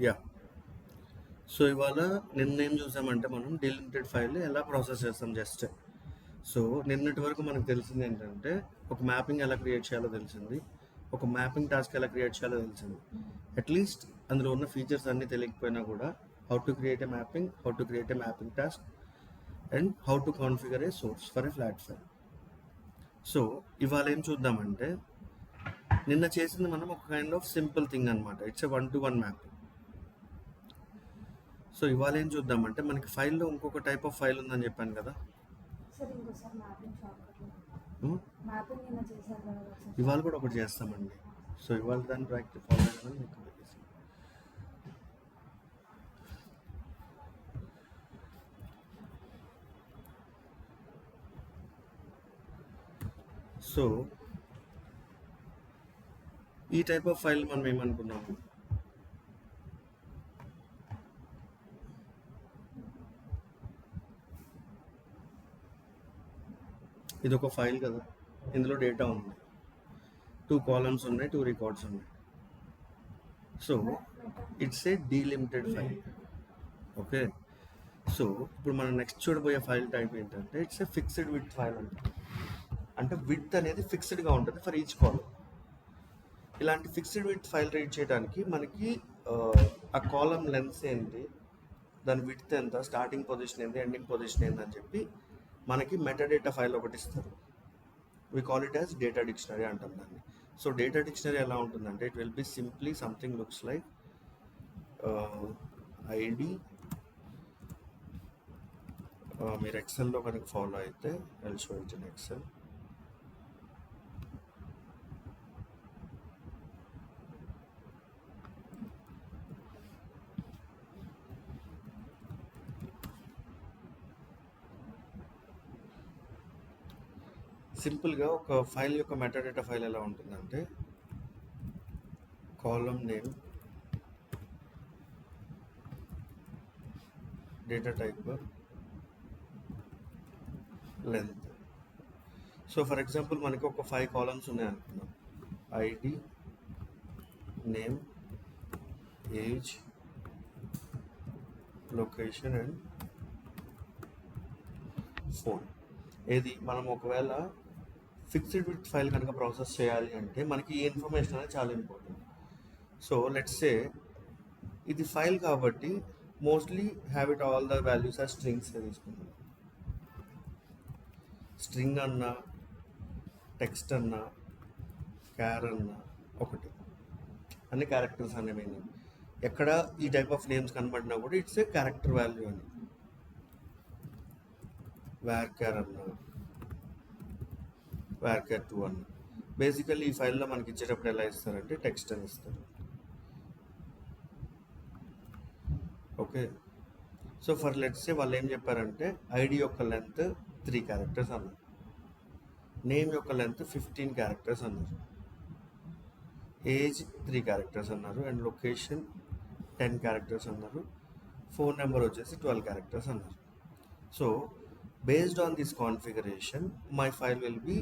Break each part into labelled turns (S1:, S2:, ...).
S1: Yeah so ఇవాళ నిన్నేం చూసామంటే మనం డీలిమిటెడ్ ఫైల్ ఎలా ప్రాసెస్ చేస్తాం జస్ట్. సో నిన్నటి వరకు మనకు తెలిసింది ఏంటంటే ఒక మ్యాపింగ్ ఎలా క్రియేట్ చేయాలో తెలిసింది, ఒక మ్యాపింగ్ టాస్క్ ఎలా క్రియేట్ చేయాలో తెలిసింది. అట్లీస్ట్ అందులో ఉన్న ఫీచర్స్ అన్నీ తెలియకపోయినా కూడా how to create a mapping, how to create a mapping task and how to configure A source for a flat file. So ఇవాళ ఏం చూద్దామంటే నిన్న చేసింది మనం ఒక కైండ్ ఆఫ్ సింపుల్ థింగ్ అనమాట. It's a 1-to-1 mapping. So ఇవాళ ఏం చూద్దామంటే మనకి ఫైల్లో ఇంకొక టైప్ ఆఫ్ ఫైల్ ఉందని చెప్పాను కదా.
S2: సార్ ఇంకోసారి మ్యాపింగ్ షార్ట్కట్లో
S1: ఉమ్,
S2: మ్యాపింగ్ నిన్న చేశారు కదా ఒకసారి.
S1: ఇవాళ కూడా ఒకటి చేస్తామండి. సో ఇవాళ దాన్ని ప్రాక్టీస్ ఫాలో అవ్వాలని మీకు తెలుసు. సో ఈ టైప్ ఆఫ్ ఫైల్ మనం ఏమనుకున్నాము, ఇది ఒక ఫైల్ కదా, ఇందులో డేటా ఉంది, 2 కాలమ్స్ ఉన్నాయి, 2 రికార్డ్స్ ఉన్నాయి. So it's a delimited file. Okay, so ఇప్పుడు మనం నెక్స్ట్ చూడబోయే ఫైల్ టైప్ ఏంటంటే it's a fixed width file అంటే విడ్త్ అనేది ఫిక్స్డ్గా ఉంటుంది ఫర్ ఈచ్ కాలమ్. ఇలాంటి ఫిక్స్డ్ విడ్త్ ఫైల్ రీడ్ చేయడానికి మనకి ఆ కాలమ్ లెన్స్ ఏంటి, దాని విడ్త్ ఎంత, స్టార్టింగ్ పొజిషన్ ఏంటి, ఎండింగ్ పొజిషన్ ఏంటి అని చెప్పి మనకి మెటాడేటా ఫైల్ ఒకటి ఇస్తారు. We call it as data dictionary అంటాం దాన్ని. సో డేటా డిక్షనరీ ఎలా ఉంటుందంటే it will be simply something looks like ID. మీరు ఎక్సెల్లో కనుక ఫాలో అయితే I'll show it in Excel. సింపుల్గా ఒక ఫైల్ యొక్క మెటాడేటా ఫైల్ ఎలా ఉంటుందంటే column name, data type, length. So for example మనకి ఒక 5 కాలమ్స్ ఉన్నాయి అనుకుందాం. ID, name, age, location and phone. ఏది మనం ఒకవేళ ఫిక్స్డ్ విత్ ఫైల్ కనుక ప్రాసెస్ చేయాలి అంటే మనకి ఈ ఇన్ఫర్మేషన్ అనేది చాలా ఇంపార్టెంట్. సో లెట్స్ సే ఇది ఫైల్ కాబట్టి mostly have it all the values are strings తీసుకుంటాం. స్ట్రింగ్ అన్నా, టెక్స్ట్ అన్నా, క్యార్ అన్నా ఒకటి, అన్ని క్యారెక్టర్స్ అనే మీనింగ్. ఎక్కడ ఈ టైప్ ఆఫ్ నేమ్స్ కనబడినా కూడా ఇట్స్ ఏ క్యారెక్టర్ వాల్యూ అని. వ్యార్క్యార్ అన్నా, వ్యార్క్యార్ 2 అన్నా. బేసికల్లీ ఈ ఫైల్లో మనకి ఇచ్చేటప్పుడు ఎలా ఇస్తారంటే టెక్స్ట్ అని ఇస్తారు. Okay, so for let's say వాళ్ళు ఏం చెప్పారంటే ఐడి యొక్క లెంత్ 3 క్యారెక్టర్స్ అన్నారు, నేమ్ యొక్క లెంత్ 15 క్యారెక్టర్స్ అన్నారు, ఏజ్ 3 క్యారెక్టర్స్ అన్నారు అండ్ లొకేషన్ 10 క్యారెక్టర్స్ అన్నారు, ఫోన్ నెంబర్ వచ్చేసి 12 క్యారెక్టర్స్ అన్నారు. So based on this configuration my file will be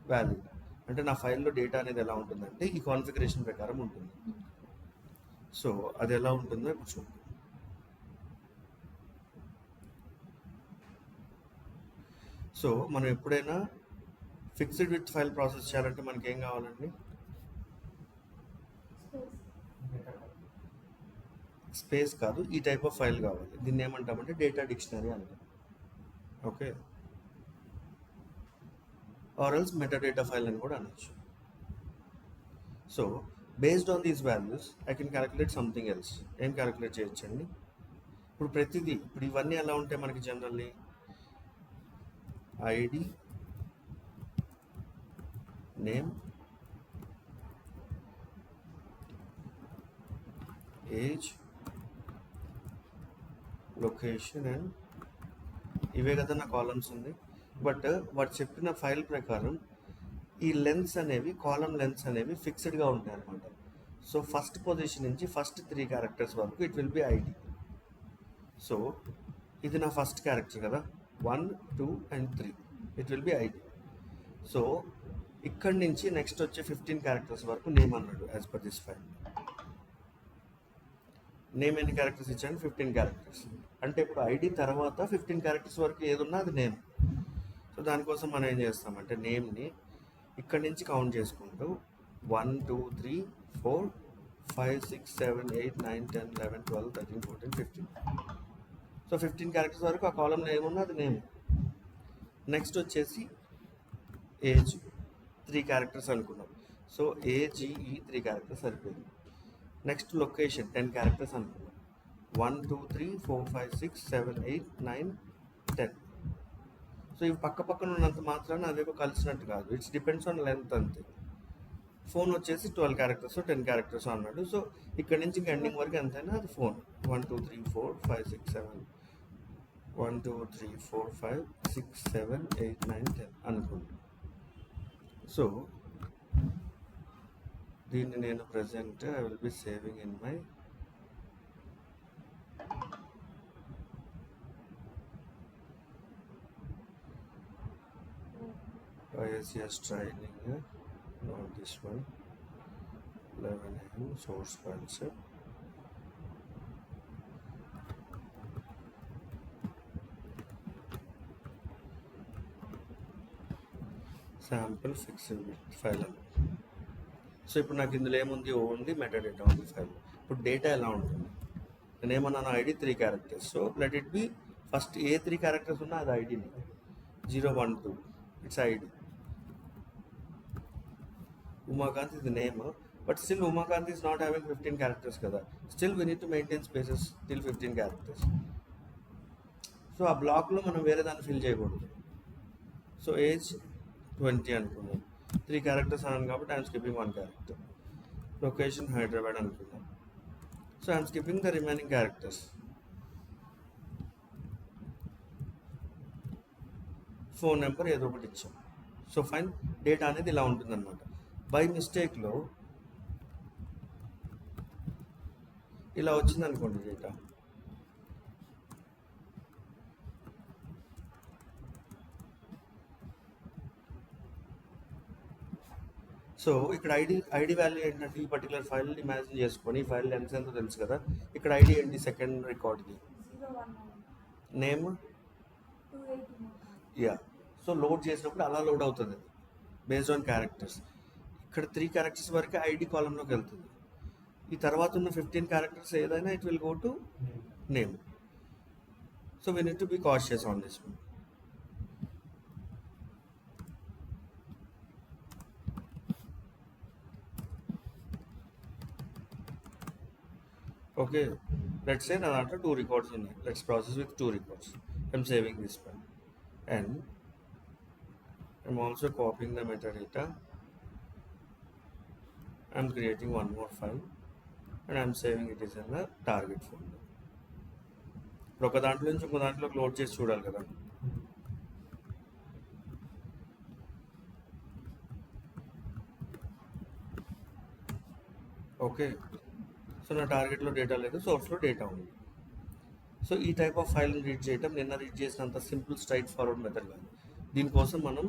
S1: valid. అంటే నా ఫైల్లో డేటా అనేది ఎలా ఉంటుందంటే ఈ కాన్ఫిగరేషన్ ప్రకారం ఉంటుంది. సో అది ఎలా ఉంటుందో ఇప్పుడు చూద్దాం. సో మనం ఎప్పుడైనా ఫిక్స్డ్ విత్ ఫైల్ ప్రాసెస్ చేయాలంటే మనకి ఏం కావాలండి? స్పేస్ కాదు, ఈ టైప్ ఆఫ్ ఫైల్ కావాలి. దీన్ని ఏమంటామంటే డేటా డిక్షనరీ అంటాం. Okay, or else metadata file అని కూడా అనొచ్చు. So based on these values I can calculate something else. ఏం క్యాలిక్యులేట్ చేయొచ్చండి? ఇప్పుడు ప్రతిదీ, ఇప్పుడు ఇవన్నీ ఎలా ఉంటాయి మనకి generally ID, name, age, location and ఇవే కదా నా కాలమ్స్ ఉంది. బట్ వాడు చెప్పిన ఫైల్ ప్రకారం ఈ లెన్స్ అనేవి, కాలమ్ లెన్స్ అనేవి ఫిక్స్డ్గా ఉంటాయి అనమాట. సో ఫస్ట్ పొజిషన్ నుంచి ఫస్ట్ 3 క్యారెక్టర్స్ వరకు it will B ID. So ఇది నా ఫస్ట్ క్యారెక్టర్ కదా, 1, 2 and 3, it will B ID. So ఇక్కడి నుంచి నెక్స్ట్ వచ్చే 15 క్యారెక్టర్స్ వరకు నేమ్ అన్నాడు as per this file. Name ఎన్ని క్యారెక్టర్స్ ఇచ్చాను? 15 క్యారెక్టర్స్. అంటే ఇప్పుడు ఐడి తర్వాత 15 క్యారెక్టర్స్ వరకు ఏది ఉన్నా అది నేమ్. సో దానికోసం మనం ఏం చేస్తామంటే నేమ్ని ఇక్కడి నుంచి కౌంట్ చేసుకుంటూ 1 2 3 4 5 6 7 8 9 10 11 12 13 14 15. సో 15 క్యారెక్టర్స్ వరకు ఆ కాలంలో ఏమున్నా అది నేమ్. నెక్స్ట్ వచ్చేసి ఏజ్ 3 క్యారెక్టర్స్ అనుకున్నాం. సో ఏజీ 3 క్యారెక్టర్స్ సరిపోయింది. నెక్స్ట్ లొకేషన్ 10 క్యారెక్టర్స్ అనుకున్నాం. 1 2 3 4 5 6 7 8 9 10. సో ఇవి పక్క పక్కన ఉన్నంత మాత్రాన అవేవో కలిసినట్టు కాదు. ఇట్స్ డిపెండ్స్ ఆన్ లెంత్ అంతే. ఫోన్ వచ్చేసి 12 క్యారెక్టర్స్ 10 క్యారెక్టర్స్ అన్నాడు. సో ఇక్కడ నుంచి ఇంక ఎండింగ్ వరకు ఎంతైనా అది ఫోన్. 1 2 3 4 5 6 7 1 2 3 4 5 6 7 8 9 10 అనుకుంటా. సో దీన్ని నేను present I will be saving in my ISS training, not this one. 11 AM source concept. Sample fixed file అని. సో ఇప్పుడు నాకు ఇందులో ఏముంది? ఓన్లీ మెటాడేటా ఉంది ఫైల్. ఇప్పుడు డేటా ఎలా ఉంటుంది? నేను ఏమన్నాను? ID 3 characters. So let it be first a 3 characters ఉన్నా అది ఐడిని 0 1 2 it's ID. Umakant is the name, but still Umakanth is not having 15 characters kada. Still we need to maintain spaces till 15 characters. So ఆ బ్లాక్లో మనం వేరే దాన్ని fill చేయకూడదు. So age 20 అనుకున్నాం. 3 క్యారెక్టర్స్ అన్నాను కాబట్టి I'm skipping 1 character. Location Hyderabad అనుకున్నాం. So I'm skipping the remaining characters. Phone number ఏదో ఒకటి ఇచ్చాం. సో ఫైన్, డేటా అనేది ఇలా ఉంటుందన్నమాట. బై మిస్టేక్లో ఇలా వచ్చింది అనుకోండి డేటా. సో ఇక్కడ ఐడి వాల్యూ ఏంటంటే ఈ పర్టికులర్ ఫైల్ ఇమాజిన్ చేసుకొని ఈ ఫైల్ లెన్స్ ఎంతో తెలుసు కదా. ఇక్కడ ఐడి ఏంటి? సెకండ్ రికార్డ్కి
S2: 019
S1: నేమ్
S2: 280
S1: యా. సో లోడ్ చేసినప్పుడు అలా లోడ్ అవుతుంది బేస్డ్ ఆన్ క్యారెక్టర్స్. ఇక్కడ 3 క్యారెక్టర్స్ వరకు ఐడి కాలంలోకి వెళ్తుంది. ఈ తర్వాత ఉన్న 15 క్యారెక్టర్స్ ఏదైనా it will go to name. So we need to be cautious on this one. Okay, let's say నా దాంట్లో 2 రికార్డ్స్ ఉన్నాయి. Let's process with 2 records. I'm saving this one and I'm also copying the metadata. I'm creating one more file and I'm saving it as in the target folder. ఇప్పుడు ఒక దాంట్లో నుంచి ఒక దాంట్లోకి load చేసి చూడాలి కదా. ఓకే, సో నా టార్గెట్లో డేటా లేదు, సోర్స్లో డేటా ఉంది. సో ఈ టైప్ ఆఫ్ ఫైల్ని రీడ్ చేయటం నిన్న రీడ్ చేసినంత సింపుల్ స్ట్రైట్ ఫార్వర్డ్ మెథడ్ కాదు. దీనికోసం మనం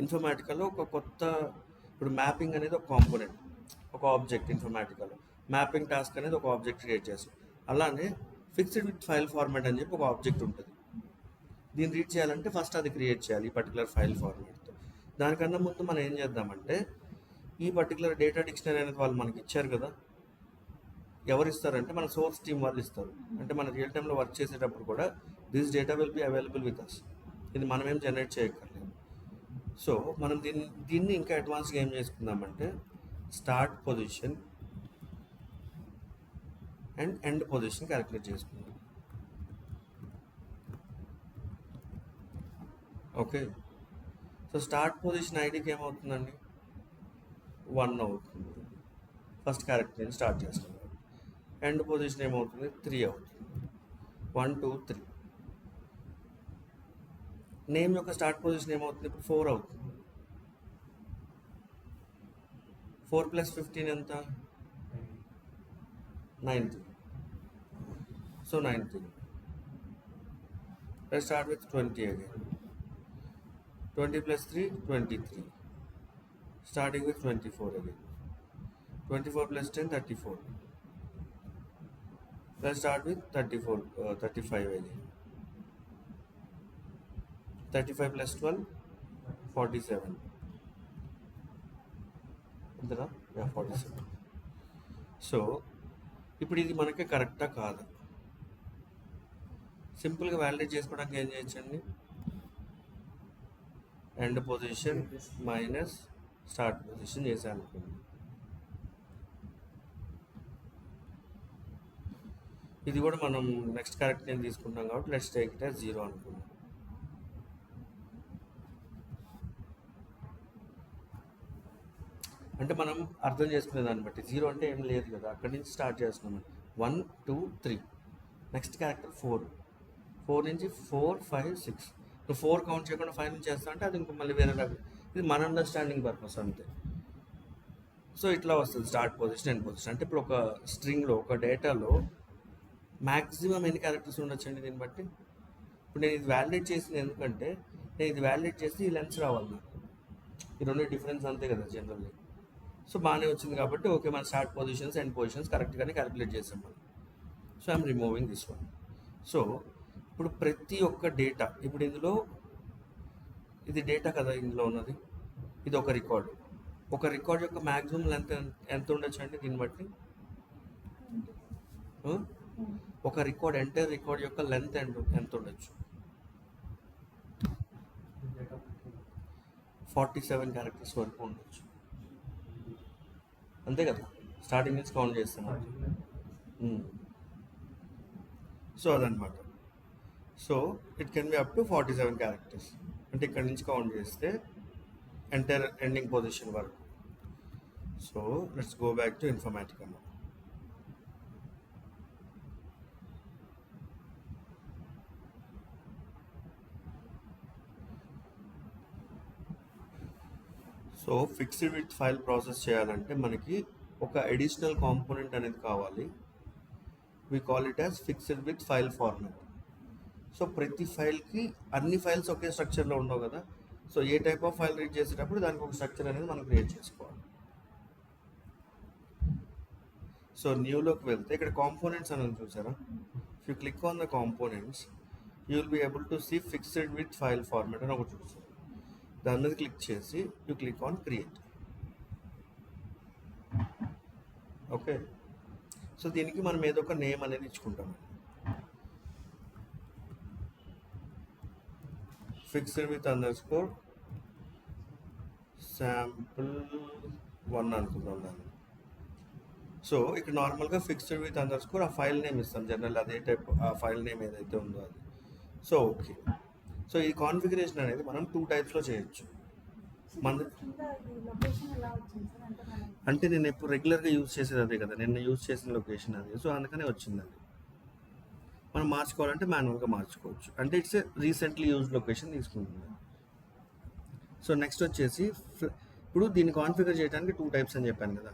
S1: ఇన్ఫర్మాటికాలో ఒక కొత్త, ఇప్పుడు మ్యాపింగ్ అనేది ఒక కాంపోనెంట్, ఒక ఆబ్జెక్ట్. ఇన్ఫర్మాటికాలో మ్యాపింగ్ టాస్క్ అనేది ఒక ఆబ్జెక్ట్ క్రియేట్ చేస్తాం. అలానే ఫిక్స్డ్ విత్ ఫైల్ ఫార్మాట్ అని చెప్పి ఒక ఆబ్జెక్ట్ ఉంటుంది. దీన్ని రీడ్ చేయాలంటే ఫస్ట్ అది క్రియేట్ చేయాలి ఈ పర్టికులర్ ఫైల్ ఫార్మాట్తో. దానికన్నా ముందు మనం ఏం చేద్దామంటే ఈ పర్టికులర్ డేటా డిక్షనరీ అనేది వాళ్ళు మనకి ఇచ్చారు కదా. ఎవరు ఇస్తారంటే మన సోర్స్ టీమ్ వాళ్ళు ఇస్తారు. అంటే మన రియల్ టైంలో వర్క్ చేసేటప్పుడు కూడా this data will be available with us. ఇది మనం ఏం జనరేట్ చేయక్కర్లేదు. సో మనం దీన్ని ఇంకా అడ్వాన్స్గా ఏం చేసుకుందామంటే start position and end position calculate చేసుకుందాం. ఓకే, సో స్టార్ట్ పొజిషన్ ఐడికి ఏమవుతుందండి? 1 అవుతుంది. ఫస్ట్ క్యారెక్టర్ నుంచి స్టార్ట్ చేస్తాం. ఎండ్ పొజిషన్ ఏమవుతుంది? 3 అవుతుంది. 1 2 3. నేమ్ యొక్క స్టార్ట్ పొజిషన్ ఏమవుతుంది? ఇప్పుడు 4 అవుతుంది. 4 + 15 ఎంత? 19. So 19. Let's start with 20 again. 20 + 3 23. Starting with 24 again. 24 + 10 34. Let's start with 34, 35 again. 35 plus 12, 47. ఇంతరా? Yeah, 47. So ఇప్పుడు ఇది మనకి కరెక్టా కాదా? సింపుల్గా వ్యాలిడేట్ చేసుకోవడానికి ఏం చేయొచ్చండి? End position minus start position చేశాను అనుకోండి. ఇది కూడా మనం నెక్స్ట్ కరెక్ట్ నేను తీసుకుంటాం కాబట్టి లెట్స్ టేక్ ఇట్ యాజ్ 0 అనుకుందాం. అంటే మనం అర్థం చేసుకునే దాన్ని బట్టి 0 అంటే ఏం లేదు కదా, అక్కడి నుంచి స్టార్ట్ చేస్తున్నాం. 1 2 3 నెక్స్ట్ క్యారెక్టర్ 4 నుంచి 4 5 6. నువ్వు 4 కౌంట్ చేయకుండా 5 నుంచి చేస్తా అంటే అది ఇంకో మళ్ళీ వేరే లాగా. ఇది మన అండర్స్టాండింగ్ పర్పస్ అంతే. సో ఇట్లా వస్తుంది స్టార్ట్ పొజిషన్ ఎండ్ పొజిషన్. అంటే ఇప్పుడు ఒక స్ట్రింగ్లో ఒక డేటాలో మ్యాక్సిమం ఎన్ని క్యారెక్టర్స్ ఉండొచ్చండి దీన్ని బట్టి. ఇప్పుడు నేను ఇది వ్యాలిడేట్ చేసింది ఎందుకంటే నేను ఇది వ్యాలిడేట్ చేసి ఈ లెన్స్ రావాలి నాకు. ఈ రెండు డిఫరెన్స్ అంతే కదా జనరల్లీ. సో బాగానే వచ్చింది కాబట్టి ఓకే, మన స్టార్ట్ పొజిషన్స్ ఎండ్ పొజిషన్స్ కరెక్ట్గానే క్యాలిక్యులేట్ చేసాం మనం. So I'm removing this one. So ఇప్పుడు ప్రతి ఒక్క డేటా, ఇప్పుడు ఇందులో ఇది డేటా కదా ఇందులో ఉన్నది, ఇది ఒక రికార్డు. ఒక రికార్డ్ యొక్క మ్యాక్సిమం లెంత్ ఎంత ఉండొచ్చు అండి దీన్ని బట్టి? ఒక రికార్డ్ ఎంటైర్ రికార్డ్ యొక్క లెంత్ ఎంత ఉండొచ్చు? 47 క్యారెక్టర్స్ వరకు ఉండొచ్చు, అంతే కదా. స్టార్టింగ్ నుంచి కౌంట్ చేస్తాం. సో అదనమాట. So it can be up to 47 characters. అంటే ఇక్కడ నుంచి కౌంట్ చేస్తే ఎంటైర్ ఎండింగ్ పొజిషన్ వరకు. So let's go back to Informatica. So fixed width file process చేయాలంటే మనకి ఒక అడిషనల్ కాంపోనెంట్ అనేది కావాలి. We call it as fixed width file format. So ప్రతి ఫైల్కి అన్ని ఫైల్స్ ఒకే స్ట్రక్చర్లో ఉండవు కదా. So a type of file read చేసేటప్పుడు దానికి ఒక స్ట్రక్చర్ అనేది మనం క్రియేట్ చేసుకోవాలి. సో న్యూలోకి వెళ్తే ఇక్కడ కాంపోనెంట్స్ అనేది చూసారా? If you click on the components you will be able to see fixed width file format అని ఒకటి చూస్తారు. దాని మీద క్లిక్ చేసి you click on create. Okay, so దీనికి మనం ఏదో ఒక నేమ్ అనేది ఇచ్చుకుంటాం. ఫిక్స్డ్ విత్ అండర్స్కోర్ sample1 అనుకుందాం దాన్ని. సో ఇక్కడ నార్మల్గా ఫిక్స్డ్ విత్ అండర్స్కోర్ ఆ ఫైల్ నేమ్ ఇస్తాం జనరల్, అదే టైప్ ఆ ఫైల్ నేమ్ ఏదైతే ఉందో అది. సో ఓకే, సో ఈ కాన్ఫిగరేషన్ అనేది మనం 2 టైప్స్లో చేయొచ్చు. అంటే నేను ఎప్పుడు రెగ్యులర్గా యూజ్ చేసేది అదే కదా, నిన్న యూజ్ చేసిన లొకేషన్ అది. సో అందుకనే వచ్చింది అది. మనం మార్చుకోవాలంటే మాన్యువల్గా మార్చుకోవచ్చు. అంటే ఇట్స్ రీసెంట్లీ యూజ్ లొకేషన్ తీసుకుంటుంది. సో నెక్స్ట్ వచ్చేసి ఇప్పుడు దీన్ని కాన్ఫిగర్ చేయడానికి 2 టైప్స్ అని చెప్పాను కదా.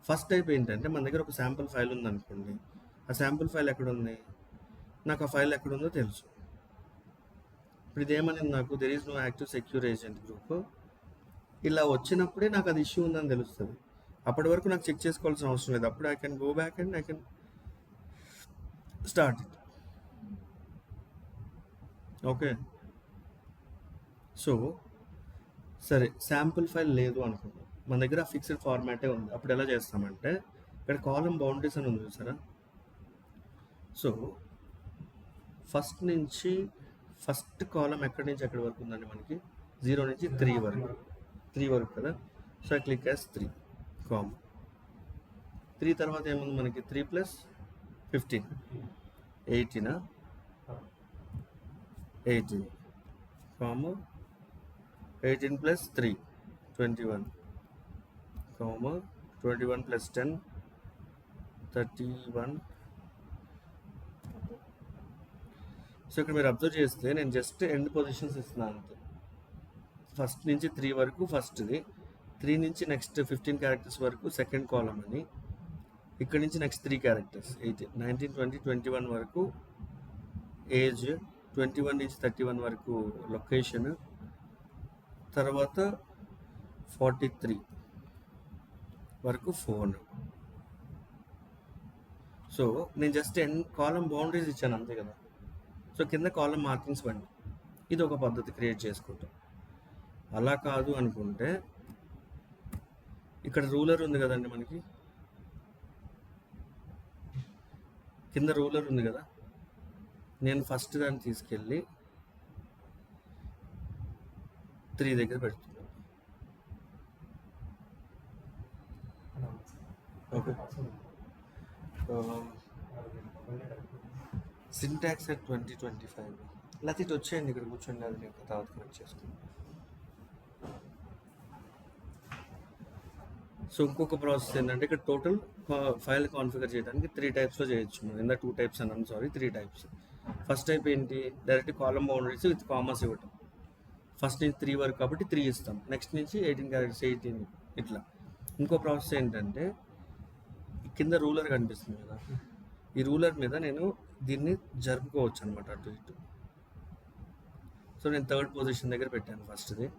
S1: ఫస్ట్ టైప్ ఏంటంటే మన దగ్గర ఒక శాంపుల్ ఫైల్ ఉందనుకోండి. ఆ శాంపుల్ ఫైల్ ఎక్కడుంది, నాకు ఆ ఫైల్ ఎక్కడుందో తెలుసు. ఇప్పుడు ఇదేమని నాకు there is no active secure agent group ఇలా వచ్చినప్పుడే నాకు అది ఇష్యూ ఉందని తెలుస్తుంది. అప్పటి వరకు నాకు చెక్ చేసుకోవాల్సిన అవసరం లేదు. అప్పుడు I can go back and I can start it. Okay, so సరే శాంపుల్ ఫైల్ లేదు అనుకుందాం, మన దగ్గర ఫిక్స్డ్ ఫార్మాటే ఉంది. అప్పుడు ఎలా చేస్తామంటే ఇక్కడ కాలమ్ బౌండరీస్ అని ఉంది చూసారా. సో ఫస్ట్ కాలం ఎక్కడి నుంచి ఎక్కడి వరకు ఉందండి మనకి? 0 నుంచి 3 వరకు కదా. So I click as 3 com. 3 తర్వాత ఏముంది మనకి? 3 + 15 18 కామ్ 18 + 3 21 కామ్ 21 + 10 31. సో ఇక్కడ మీరు అబ్జర్వ్ చేస్తే నేను జస్ట్ ఎండ్ పొజిషన్స్ ఇస్తున్నాను అంతే. ఫస్ట్ నుంచి 3 వరకు ఫస్ట్ది, 3 నుంచి నెక్స్ట్ 15 క్యారెక్టర్స్ వరకు సెకండ్ కాలం అని, ఇక్కడ నుంచి నెక్స్ట్ 3 క్యారెక్టర్స్ 18 19 20 21 వరకు ఏజ్, 21 నుంచి 31 వరకు లొకేషన్, తర్వాత 43 వరకు ఫోన్. సో నేను జస్ట్ కాలం బౌండరీస్ ఇచ్చాను అంతే కదా. సో కింద కాలం మార్కింగ్స్ బండి, ఇది ఒక పద్ధతి క్రియేట్ చేసుకుంటాం. అలా కాదు అనుకుంటే ఇక్కడ రూలర్ ఉంది కదండి మనకి, కింద రూలర్ ఉంది కదా, నేను ఫస్ట్ దాన్ని తీసుకెళ్ళి 3 దగ్గర పెడుతున్నాను. Okay, syntax at 2025. లేకపోతే ఇటు వచ్చేయండి, ఇక్కడ కూర్చోండి, అది నేను తర్వాత కనెక్ట్ చేసుకుంటాను. సో ఇంకొక ప్రాసెస్ ఏంటంటే ఇక్కడ టోటల్ ఫైల్ కాన్ఫిగర్ చేయడానికి 3 టైప్స్లో చేయొచ్చు. మనం ఇందా 2 టైప్స్ అన్నాను, సారీ 3 టైప్స్. ఫస్ట్ టైప్ ఏంటి, direct column boundaries with commerce ఇవ్వటం. ఫస్ట్ నుంచి 3 వరకు కాబట్టి 3 ఇస్తాం, నెక్స్ట్ నుంచి 18 క్యారెక్టర్స్ 18 ఇట్లా. ఇంకో ప్రాసెస్ ఏంటంటే కింద రూలర్ కనిపిస్తుంది కదా, ఈ రూలర్ మీద నేను దీన్ని జరుపుకోవచ్చు అనమాట అటు ఇటు. సో నేను 3rd పొజిషన్ దగ్గర పెట్టాను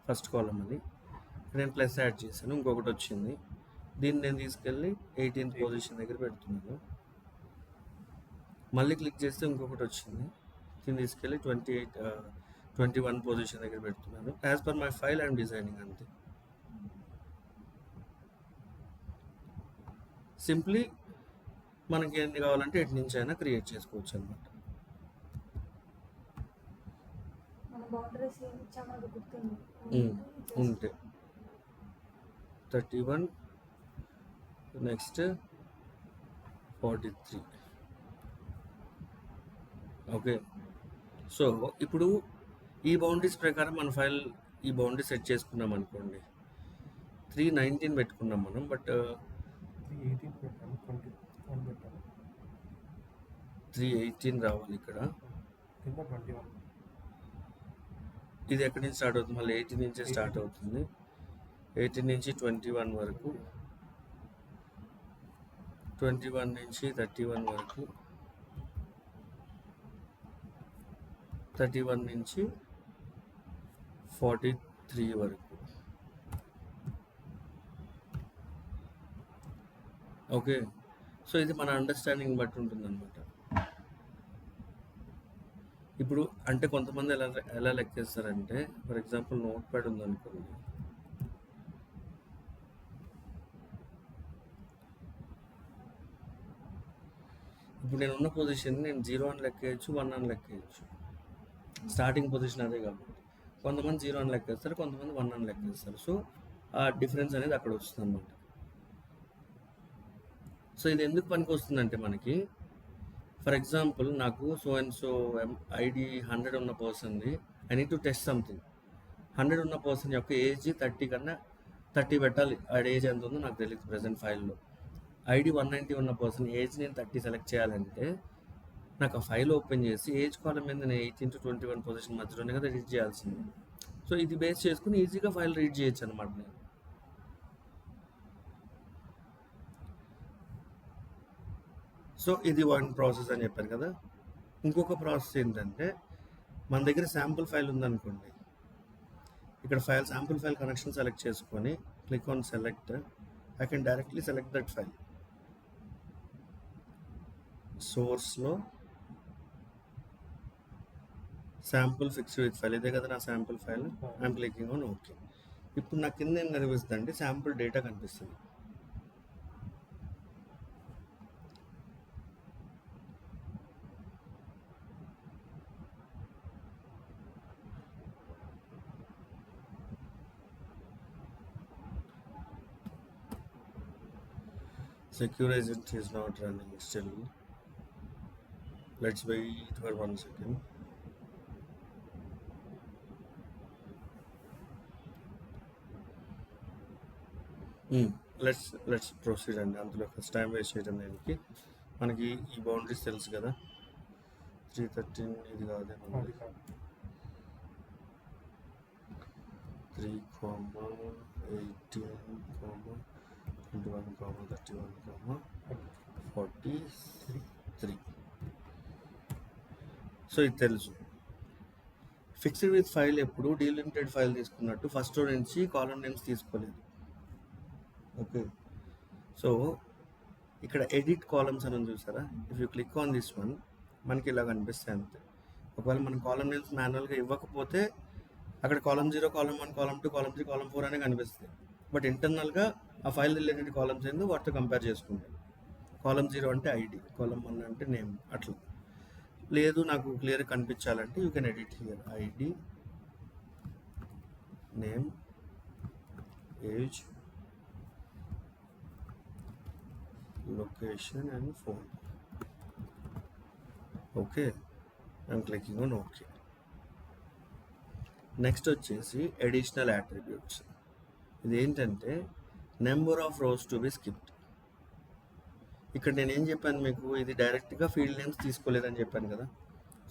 S1: ఫస్ట్ కాలం అది, నేను ప్లస్ యాడ్ చేశాను, ఇంకొకటి వచ్చింది, దీన్ని నేను తీసుకెళ్ళి 18th పొజిషన్ దగ్గర పెడుతున్నాను. మళ్ళీ క్లిక్ చేస్తే ఇంకొకటి వచ్చింది, దీన్ని తీసుకెళ్ళి 21 పొజిషన్ దగ్గర పెడుతున్నాను. As per my file I'm designing అంతే. సింప్లీ మనకి ఎన్ని కావాలంటే ఎటు నుంచి అయినా క్రియేట్ చేసుకోవచ్చు అనమాట.
S2: మన బౌండరీస్ ఏమి ఇచ్చామో అది గుర్తుంది
S1: ఉంటే 31, నెక్స్ట్ 43. ఓకే, సో ఇప్పుడు ఈ బౌండరీస్ ప్రకారం మన ఫైల్ ఈ బౌండరీ సెట్ చేసుకున్నాం అనుకోండి, 319 పెట్టుకున్నాం మనం, బట్ 318 రావాలి ఇక్కడ. ఇది ఎక్కడి నుంచి స్టార్ట్ అవుతుంది, మళ్ళీ 18 నుంచే స్టార్ట్ అవుతుంది, 18 నుంచి 21 వరకు, 21 నుంచి 31 వరకు, 31 నుంచి 43 వరకు. ఓకే, సో ఇది మన అండర్స్టాండింగ్ బట్టి ఉంటుంది అనమాట. ఇప్పుడు అంటే కొంతమంది ఎలా లెక్కేస్తారంటే, ఫర్ ఎగ్జాంపుల్ నోట్ ప్యాడ్ ఉందనుకోండి, ఇప్పుడు నేను ఉన్న పొజిషన్ నేను 0 అని లెక్కేయచ్చు, 1 అని లెక్కేయచ్చు, స్టార్టింగ్ పొజిషన్ అదే కాబట్టి. కొంతమంది 0 అని లెక్కేస్తారు, కొంతమంది 1 అని లెక్కేస్తారు. సో ఆ డిఫరెన్స్ అనేది అక్కడ వస్తుంది అనమాట. సో ఇది ఎందుకు పనికి వస్తుందంటే మనకి, ఫర్ ఎగ్జాంపుల్ నాకు సో అండ్ సో ఐడి 100 ఉన్న పర్సన్ది, I need to test something. 100 ఉన్న పర్సన్ యొక్క ఏజ్ 30 కన్నా 30 పెట్టాలి, ఆడ ఏజ్ ఎంత ఉందో నాకు తెలియదు ప్రజెంట్ ఫైల్లో. ఐడి 190 ఉన్న పర్సన్ ఏజ్ నేను 30 సెలెక్ట్ చేయాలంటే నాకు ఆ ఫైల్ ఓపెన్ చేసి ఏజ్ కాలం మీద నేను 18 to 21 పొజిషన్ మధ్యలోనే కదా రీడ్ చేయాల్సింది. సో ఇది బేస్ చేసుకుని ఈజీగా ఫైల్ రీడ్ చేయొచ్చు అనమాట నేను. సో ఇది వన్ ప్రాసెస్ అని చెప్పాను కదా. ఇంకొక ప్రాసెస్ ఏంటంటే, మన దగ్గర శాంపుల్ ఫైల్ ఉందనుకోండి, ఇక్కడ శాంపుల్ ఫైల్ కనెక్షన్ సెలెక్ట్ చేసుకొని click on select, I can directly select that file. సోర్స్లో శాంపుల్ ఫిక్స్డ్ విత్ ఫైల్, ఇదే కదా నా sample file, I'm clicking on okay. ఇప్పుడు నా కింద ఏం కనిపిస్తుంది అంటే శాంపుల్ డేటా కనిపిస్తుంది. Secure agent is not running still. Let's wait for 1 second. Let's proceed అండి. అందులో ఫస్ట్ టైం వేస్ట్ చేయడం దానికి. మనకి ఈ బౌండరీస్ తెలుసు కదా, 313 ఇది కాదే, 3, 18, 21, 31, 43. సో ఇది తెలుసు. ఫిక్స్డ్ విత్ ఫైల్ ఎప్పుడు డీలిమిటెడ్ ఫైల్ తీసుకున్నట్టు ఫస్ట్ రో నుంచి కాలం నేమ్స్ తీసుకోలేదు. ఓకే, సో ఇక్కడ ఎడిట్ కాలమ్స్ అని ఉంది చూసారా, if you click on this one మనకి ఇలా కనిపిస్తాయి అంతే. ఒకవేళ మనం కాలమ్ నేమ్స్ మాన్యువల్గా ఇవ్వకపోతే అక్కడ column 0, column 1, column 2, column 3, column 4 అనే కనిపిస్తాయి. బట్ ఇంటర్నల్గా ఆ ఫైల్ రిలేటెడ్ కాలమ్స్ ఏందో వాటితో కంపేర్ చేసుకుంటాం. కాలమ్ 0 అంటే ఐడి, కాలమ్ 1 అంటే నేమ్, అట్లా. లేదు నాకు క్లియర్ కనిపించాలంటే you can edit here ID, name, age, location and phone. Okay, I'm clicking on okay. Next వచ్చేసి అడిషనల్ అట్రిబ్యూట్స్. ఇది ఏంటంటే number of rows to be skipped. ఇక్కడ నేను ఏం చెప్పాను మీకు, ఇది డైరెక్ట్గా ఫీల్డ్ నేమ్స్ తీసుకోలేదని చెప్పాను కదా.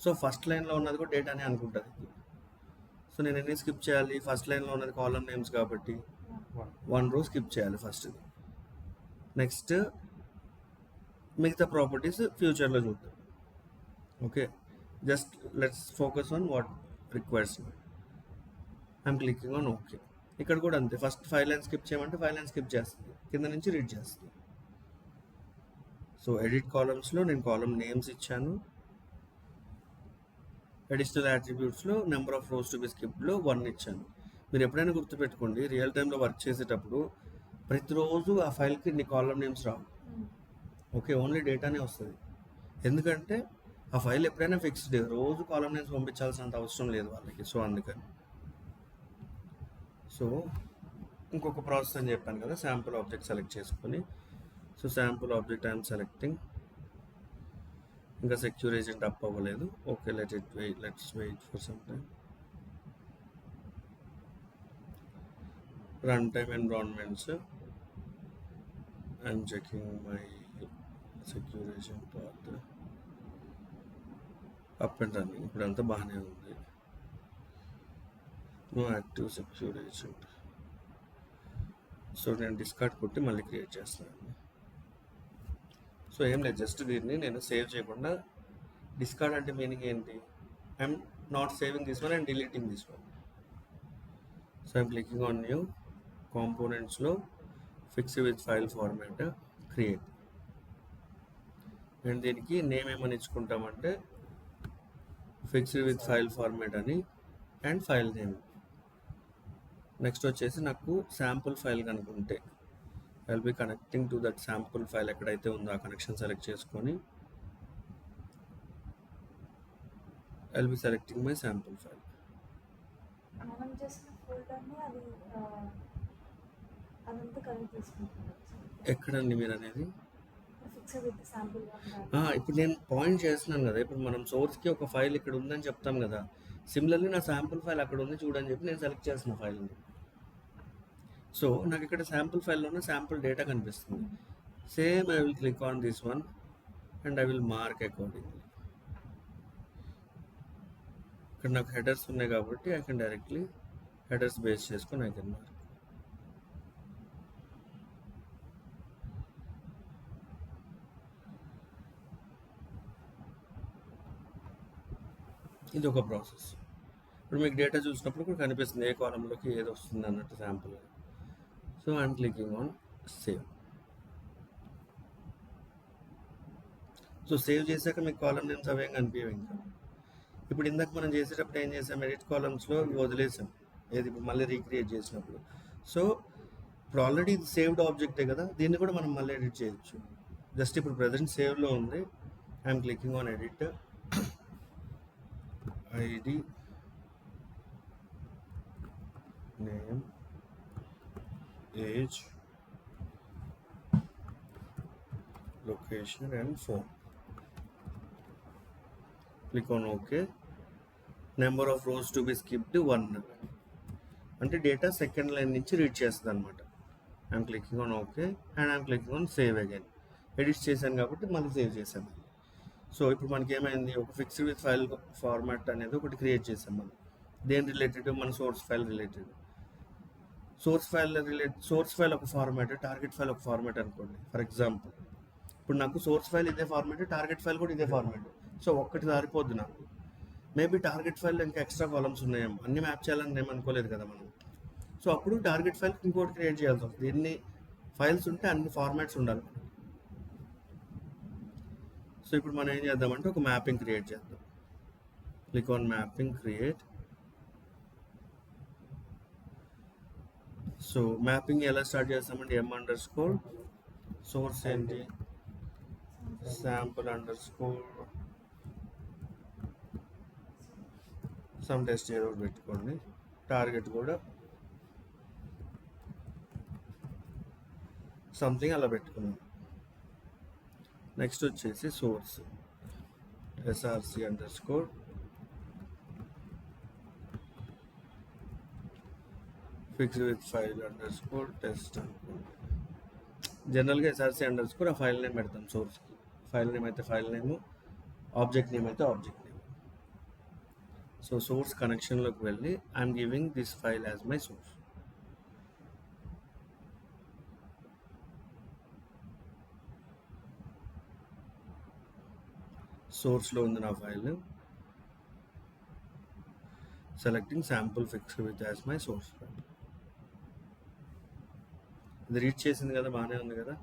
S1: సో ఫస్ట్ లైన్లో ఉన్నది కూడా డేటానే అనుకుంటుంది. సో నేను ఎన్ని స్కిప్ చేయాలి, ఫస్ట్ లైన్లో ఉన్నది కాలమ్ నేమ్స్ కాబట్టి 1 రో స్కిప్ చేయాలి ఫస్ట్. నెక్స్ట్ మిగతా ప్రాపర్టీస్ ఫ్యూచర్లో చూద్దాం. Okay, just let's focus on what requires. I'm clicking on okay. ఇక్కడ కూడా అంతే, ఫస్ట్ 5 లైన్స్ స్కిప్ చేయమంటే 5 లైన్స్ స్కిప్ చేస్తుంది, కింద నుంచి రీడ్ చేస్తుంది. సో ఎడిట్ కాలమ్స్లో నేను కాలమ్ నేమ్స్ ఇచ్చాను. అడిషనల్ అట్రిబ్యూట్స్లో number of rows to be స్కిప్డ్లో 1 ఇచ్చాను. మీరు ఎప్పుడైనా గుర్తుపెట్టుకోండి, రియల్ టైంలో వర్క్ చేసేటప్పుడు ప్రతిరోజు ఆ ఫైల్కి ఇన్ని కాలమ్ నేమ్స్ రావు. ఓకే, ఓన్లీ డేటానే వస్తుంది. ఎందుకంటే ఆ ఫైల్ ఎప్పుడైనా ఫిక్స్డ్, రోజు కాలమ్ నేమ్స్ పంపించాల్సినంత అవసరం లేదు వాళ్ళకి. సో అందుకని. సో ఇంకొక ప్రాసెస్ అని చెప్పాను కదా, శాంపుల్ ఆబ్జెక్ట్ సెలెక్ట్ చేసుకొని. So sample object I'm selecting. ఇంకా సెక్యూర్ ఏజెంట్ అప్ అవ్వలేదు. Okay, let's wait for some time. Run time environments, I'm checking my secure agent path. Up and running, ఇప్పుడంతా బాగానే ఉంది. No active secure agent. So నేను discard కొట్టి మళ్ళీ create చేస్తాను. So ఏం లేదు, జస్ట్ దీన్ని నేను సేవ్ చేయకుండా, డిస్కార్డ్ అంటే మీనింగ్ ఏంటి, I'm not saving this one and deleting this one. So I'm clicking on new కాంపోనెంట్స్లో fix width file format, create. And దీనికి నేమ్ ఏమని ఇచ్చుకుంటామంటే ఫిక్స్ విత్ ఫైల్ ఫార్మాట్ అని, అండ్ ఫైల్ నేమ్. నెక్స్ట్ వచ్చేసి నాకు sample file కనుకుంటే I will be connecting to that sample file. ఎక్కడైతే ఉందో ఆ కనెక్షన్ సెలెక్ట్ చేసుకొని I will be selecting my sample file.
S2: మనం చేసిన ఫోల్డర్ని అది అదంతా కనెక్ట్ చేసుకుంటున్నాం.
S1: ఎక్కడండి మీరు అనేది?
S2: Fix with sample.
S1: ఇప్పుడు నేను పాయింట్ చేస్తున్నాను కదా, ఇప్పుడు మనం సోర్స్కి ఒక ఫైల్ ఇక్కడ ఉందని చెప్తాం కదా, సిమిలర్లీ నా శాంపుల్ ఫైల్ అక్కడ ఉంది చూడని చెప్పి నేను సెలెక్ట్ చేసిన ఫైల్ని. సో నాకు ఇక్కడ శాంపుల్ ఫైల్లోనే శాంపుల్ డేటా కనిపిస్తుంది. Same I will click on this one and I will mark accordingly. ఇక్కడ నాకు హెడర్స్ ఉన్నాయి కాబట్టి I can directly headers base చేసుకొని ఐ కెన్ మార్క్. ఇది ఒక ప్రాసెస్. ఇప్పుడు మీకు డేటా చూసినప్పుడు కూడా కనిపిస్తుంది ఏ కాలంలోకి ఏది వస్తుంది అన్నట్టు sample. So I'm clicking on save. So save చేశాక మీకు కాలం నేమ్స్ అవేం కనిపించవు ఇంకా. ఇప్పుడు ఇందాక మనం చేసేటప్పుడు ఏం చేసాం, ఎడిట్ కాలమ్స్లో వదిలేసాం, ఏది ఇప్పుడు మళ్ళీ రీక్రియేట్ చేసినప్పుడు. సో ఇప్పుడు ఆల్రెడీ ఇది సేవ్డ్ ఆబ్జెక్టే కదా, దీన్ని కూడా మనం మళ్ళీ ఎడిట్ చేయొచ్చు. జస్ట్ ఇప్పుడు ప్రజెంట్ సేవ్లో ఉంది. I'm clicking on edit, ID, name, age, location and phone. Click on okay. Number of rows to be skipped 1, అంటే డేటా సెకండ్ లైన్ నుంచి రీడ్ చేస్తుంది అనమాట. I'm clicking on okay and I'm clicking on save again. Edit చేశాను కాబట్టి మళ్ళీ save చేశాను. So ఇప్పుడు మనకి ఏమైంది, ఒక ఫిక్స్డ్ విత్ ఫైల్ ఫార్మాట్ అనేది ఒకటి క్రియేట్ చేసాం మనం. దేని రిలేటెడ్, మన source file related. Source file ఒక ఫార్మాట్, టార్గెట్ ఫైల్ ఒక ఫార్మాట్ అనుకోండి. ఫర్ ఎగ్జాంపుల్ ఇప్పుడు నాకు సోర్స్ ఫైల్ ఇదే ఫార్మాట్, టార్గెట్ ఫైల్ కూడా ఇదే ఫార్మాట్. సో ఒక్కటి దారిపోద్ది నాకు. మేబీ టార్గెట్ ఫైల్లో ఇంకా ఎక్స్ట్రా కాలమ్స్ ఉన్నాయేమో, అన్ని మ్యాప్ చేయాలని ఏం అనుకోలేదు కదా మనం. సో అప్పుడు టార్గెట్ ఫైల్కి ఇంకోటి క్రియేట్ చేయాల్సి వస్తుంది. ఎన్ని ఫైల్స్ ఉంటే అన్ని ఫార్మాట్స్ ఉండాలి. సో ఇప్పుడు మనం ఏం చేద్దామంటే ఒక మ్యాపింగ్ క్రియేట్ చేద్దాం. Click on mapping create. So mapping ఎలా స్టార్ట్ చేస్తామంటే m_, సోర్స్ ఏంటి, sample underscore సమ్ టెస్ట్ ఏదో పెట్టుకోండి. టార్గెట్ కూడా సంథింగ్ అలా పెట్టుకున్నాం. నెక్స్ట్ వచ్చేసి source src_, fix width file underscore test అనుకోండి. జనరల్గా src_ ఆ ఫైల్ నేమ్ పెడతాం సోర్స్కి. ఫైల్ నేమ్ అయితే ఫైల్ నేమ్, ఆబ్జెక్ట్ నేమ్ అయితే ఆబ్జెక్ట్ నేమ్. సో సోర్స్ కనెక్షన్లోకి వెళ్ళి I'm giving this file as my source. సోర్స్లో ఉంది నా file. Selecting sample fix with as my source file. ఇది రీడ్ చేసింది కదా, బాగానే ఉంది కదా.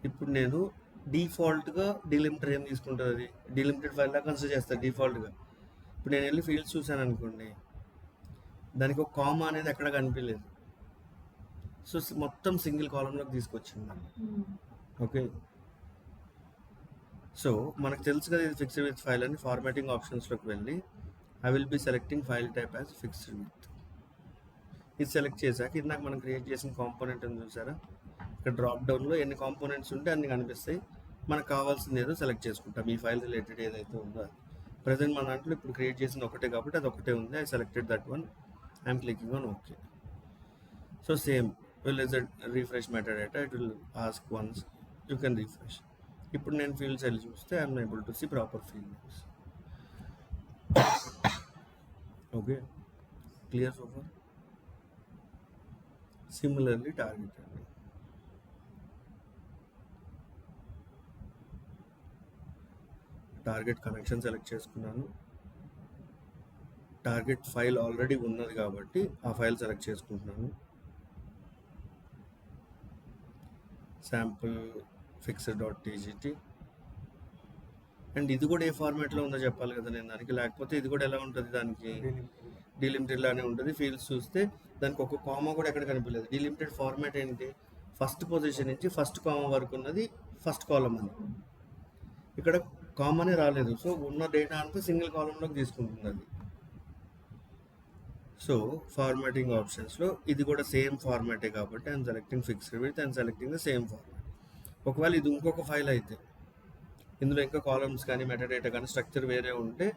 S1: ఇప్పుడు నేను డిఫాల్ట్గా డీలిమిటర్ ఏం తీసుకుంటుంది, అది డీలిమిటెడ్ ఫైల్ లాగా కన్సిడర్ చేస్తాను డిఫాల్ట్గా. ఇప్పుడు నేను వెళ్ళి ఫీల్డ్స్ చూసాను అనుకోండి, దానికి ఒక కామా అనేది ఎక్కడ కనిపించలేదు. సో మొత్తం సింగిల్ కాలంలోకి తీసుకొచ్చింది. ఓకే, సో మనకు తెలుసు కదా ఇది ఫిక్స్డ్ విత్ ఫైల్ అని. ఫార్మాటింగ్ ఆప్షన్స్లోకి వెళ్ళి I will be selecting file type as fixed with. ఇది సెలెక్ట్ చేశాక ఇందాక మనం క్రియేట్ చేసిన కాంపోనెంట్ అని చూసారా, ఇక్కడ డ్రాప్ డౌన్లో ఎన్ని కాంపోనెంట్స్ ఉంటే అన్ని కనిపిస్తాయి. మనకు కావాల్సింది ఏదో సెలెక్ట్ చేసుకుంటాం, ఈ ఫైల్ రిలేటెడ్ ఏదైతే ఉందో. ప్రజెంట్ మన దాంట్లో ఇప్పుడు క్రియేట్ చేసింది ఒకటే కాబట్టి అది ఒకటే ఉంది. I selected that one. I'm clicking on okay. So same will is refresh metadata, it will ask once, you can refresh. ఇప్పుడు నేను ఫీల్డ్స్ వెళ్ళి చూస్తే I'm able to see proper field names. Okay, clear so far. Similarly target అండి. Target connection select చేసుకున్నాను. Target file already ఉన్నది కాబట్టి ఆ file select చేసుకుంటున్నాను. Sample fixed.txt. అండ్ ఇది కూడా ఏ ఫార్మాట్లో ఉందో చెప్పాలి కదా నేను దానికి, లేకపోతే ఇది కూడా ఎలా ఉంటుంది దానికి డీలిమిటెడ్ లానే ఉంటుంది. ఫీల్డ్స్ చూస్తే దానికి ఒక కామా కూడా ఎక్కడ కనిపించలేదు. డీలిమిటెడ్ ఫార్మాట్ ఏంటి, ఫస్ట్ పొజిషన్ నుంచి ఫస్ట్ కామా వరకు ఉన్నది ఫస్ట్ కాలం అని. ఇక్కడ కామనే రాలేదు, సో ఉన్న డేటా అంతా సింగిల్ కాలంలోకి తీసుకుంటుంది అది. సో ఫార్మాటింగ్ ఆప్షన్స్లో ఇది కూడా సేమ్ ఫార్మాటే కాబట్టి I'm selecting fixed with and selecting the same format. ఒకవేళ ఇది ఇంకొక ఫైల్ అయితే, ఇందులో ఇంకా కాలమ్స్ కానీ మెటాడేటా కానీ స్ట్రక్చర్ వేరే ఉంటే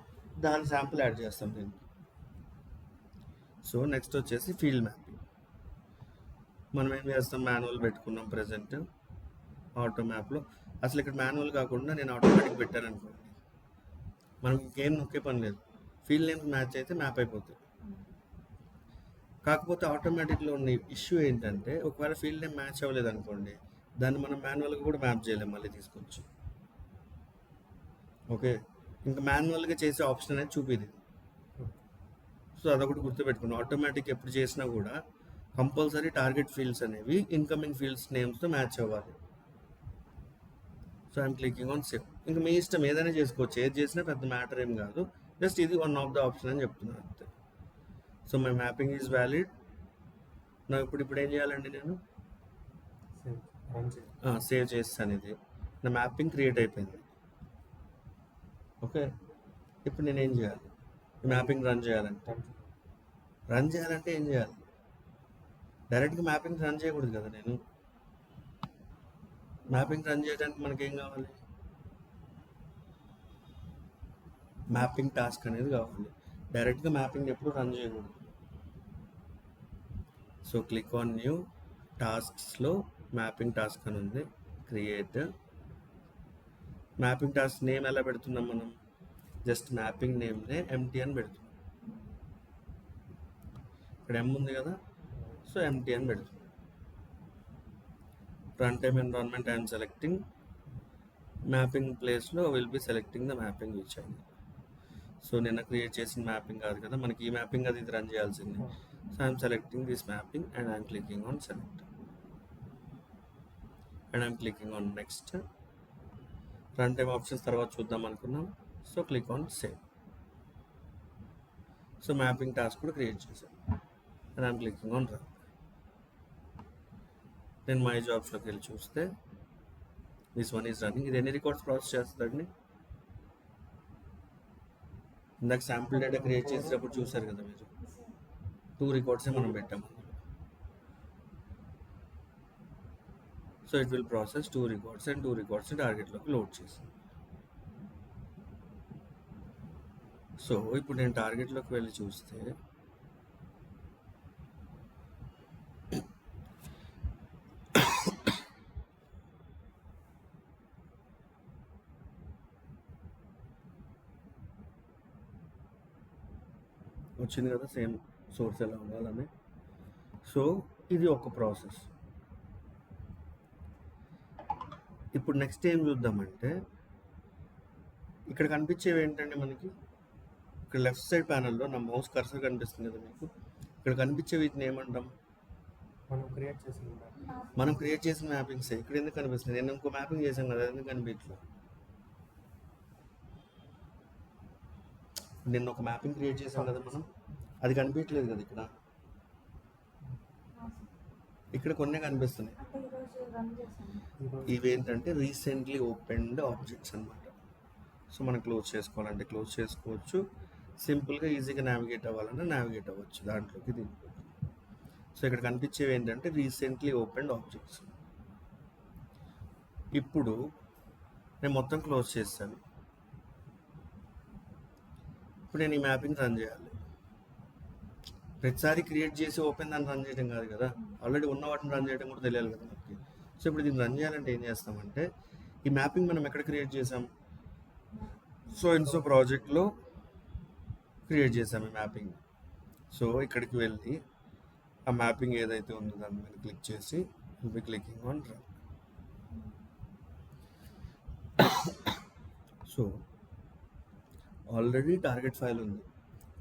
S1: దాని శాంపుల్ యాడ్ చేస్తాం దీనికి. సో నెక్స్ట్ వచ్చేసి ఫీల్డ్ మ్యాపింగ్. మనం ఏం చేస్తాం, మాన్యువల్ పెట్టుకున్నాం ప్రజెంట్. ఆటో మ్యాప్లో అసలు ఇక్కడ మాన్యువల్ కాకుండా నేను ఆటోమేటిక్ పెట్టాను అనుకోండి, మనం ఇంకేం నొక్కే పని లేదు. ఫీల్డ్ నేమ్స్ మ్యాచ్ అయితే మ్యాప్ అయిపోతుంది. కాకపోతే ఆటోమేటిక్లో ఉన్న ఇష్యూ ఏంటంటే, ఒకవేళ ఫీల్డ్ నేమ్ మ్యాచ్ అవ్వలేదు అనుకోండి, దాన్ని మనం మాన్యువల్గా కూడా మ్యాప్ చేయలేం, మళ్ళీ తీసుకొచ్చు. ఓకే, ఇంకా మాన్యువల్గా చేసే ఆప్షన్ అనేది చూపిది. సో అదొకటి గుర్తుపెట్టుకున్నాం. ఆటోమేటిక్ ఎప్పుడు చేసినా కూడా కంపల్సరీ టార్గెట్ ఫీల్డ్స్ అనేవి ఇన్కమింగ్ ఫీల్డ్స్ నేమ్స్తో మ్యాచ్ అవ్వాలి. So I'm clicking on save. ఇంకా మీ ఇష్టం ఏదైనా చేసుకోవచ్చు, ఏది చేసినా పెద్ద మ్యాటర్ ఏం కాదు. జస్ట్ ఇది వన్ ఆఫ్ ద ఆప్షన్ అని చెప్తున్నాను అంతే. So my mapping is valid. నా ఇప్పుడు ఏం చేయాలండి, నేను సేవ్ చేస్తాను. ఇది నా మ్యాపింగ్ క్రియేట్ అయిపోయింది. ఓకే, ఇప్పుడు నేను ఏం చేయాలి, మ్యాపింగ్ రన్ చేయాలంటే ఏం చేయాలి, డైరెక్ట్గా మ్యాపింగ్ రన్ చేయకూడదు కదా. నేను మ్యాపింగ్ రన్ చేయడానికి మనకేం కావాలి, మ్యాపింగ్ టాస్క్ అనేది కావాలి. డైరెక్ట్గా మ్యాపింగ్ ఎప్పుడు రన్ చేయకూడదు. సో క్లిక్ ఆన్ న్యూ టాస్క్స్లో మ్యాపింగ్ టాస్క్ అని ఉంది, క్రియేట్. మ్యాపింగ్ టాస్క్ నేమ్ ఎలా పెడుతున్నాం మనం, జస్ట్ మ్యాపింగ్ నేమ్నే ఎంటీ అని పెడుతున్నాం. ఇక్కడ ఎం ఉంది కదా, సో ఎంటీ అని పెడుతున్నాం. Run time environment I'm selecting. Mapping ప్లేస్లో will be selecting the mapping which I. So నిన్న క్రియేట్ చేసిన మ్యాపింగ్ కాదు కదా మనకి, ఈ మ్యాపింగ్ అది రన్ చేయాల్సింది. So I'm selecting this mapping and I'm clicking on select and I'm clicking on next. Run time options తర్వాత చూద్దాం అనుకున్నాం. So click on save. So mapping task కూడా క్రియేట్ చేశాను and I'm clicking on run. నేను my జాబ్స్లోకి వెళ్ళి చూస్తే this one is running. ఇది ఎన్ని రికార్డ్స్ ప్రాసెస్ చేస్తుందండి? ఇందాక శాంపుల్ డేటా క్రియేట్ చేసేటప్పుడు చూసారు కదా మీరు, 2 రికార్డ్సే మనం పెట్టాము. So it will process 2 records and 2 records టార్గెట్లోకి లోడ్ చేసింది. సో ఇప్పుడు నేను టార్గెట్లోకి వెళ్ళి చూస్తే వచ్చింది కదా సేమ్ సోర్స్ ఎలా ఉండాలని. సో ఇది ఒక ప్రాసెస్. ఇప్పుడు నెక్స్ట్ ఏం చూద్దామంటే ఇక్కడ కనిపించేవి ఏంటంటే మనకి ఇక్కడ లెఫ్ట్ సైడ్ ప్యానల్లో నా మౌస్ కర్సర్ కనిపిస్తుంది కదా మీకు. ఇక్కడ కనిపించే వీటిని ఏమంటాం?
S3: మనం క్రియేట్ చేసిన
S1: మనం క్రియేట్ చేసిన మ్యాపింగ్స్. ఇక్కడ ఎందుకు కనిపిస్తుంది? నేను ఇంకో మ్యాపింగ్ చేశాను కదా, ఎందుకు కనిపించలేదు? నేను ఒక మ్యాపింగ్ క్రియేట్ చేశాను కదా మనం, అది కనిపించలేదు కదా ఇక్కడ. ఇక్కడ కొన్ని కనిపిస్తున్నాయి.
S2: అంటే ఈరోజు రన్ చేశాను.
S1: ఇవేంటంటే రీసెంట్లీ ఓపెన్డ్ ఆబ్జెక్ట్స్ అన్నమాట. సో మనం క్లోజ్ చేసుకోవాలంటే క్లోజ్ చేసుకోవచ్చు, సింపుల్గా ఈజీగా నావిగేట్ అవ్వాలంటే నావిగేట్ అవ్వచ్చు దాంట్లోకి దీంట్లో. సో ఇక్కడ కనిపించేవి ఏంటంటే రీసెంట్లీ ఓపెన్డ్ ఆబ్జెక్ట్స్. ఇప్పుడు నేను మొత్తం క్లోజ్ చేస్తాను. ఇప్పుడు నేను ఈ మ్యాపింగ్ రన్ చేయాలి. ప్రతిసారి క్రియేట్ చేసి ఓపెన్ దాన్ని రన్ చేయడం కాదు కదా, ఆల్రెడీ ఉన్న వాటిని రన్ చేయడం కూడా తెలియాలి కదా మనకి. సో ఇప్పుడు దీన్ని రన్ చేయాలంటే ఏం చేస్తామంటే, ఈ మ్యాపింగ్ మనం ఎక్కడ క్రియేట్ చేసాం? సో ఇన్సో ప్రాజెక్ట్లో క్రియేట్ చేసాం ఈ మ్యాపింగ్. సో ఇక్కడికి వెళ్ళి ఆ మ్యాపింగ్ ఏదైతే ఉందో దాని మీద క్లిక్ చేసి will be clicking on run. So already target file ఉంది.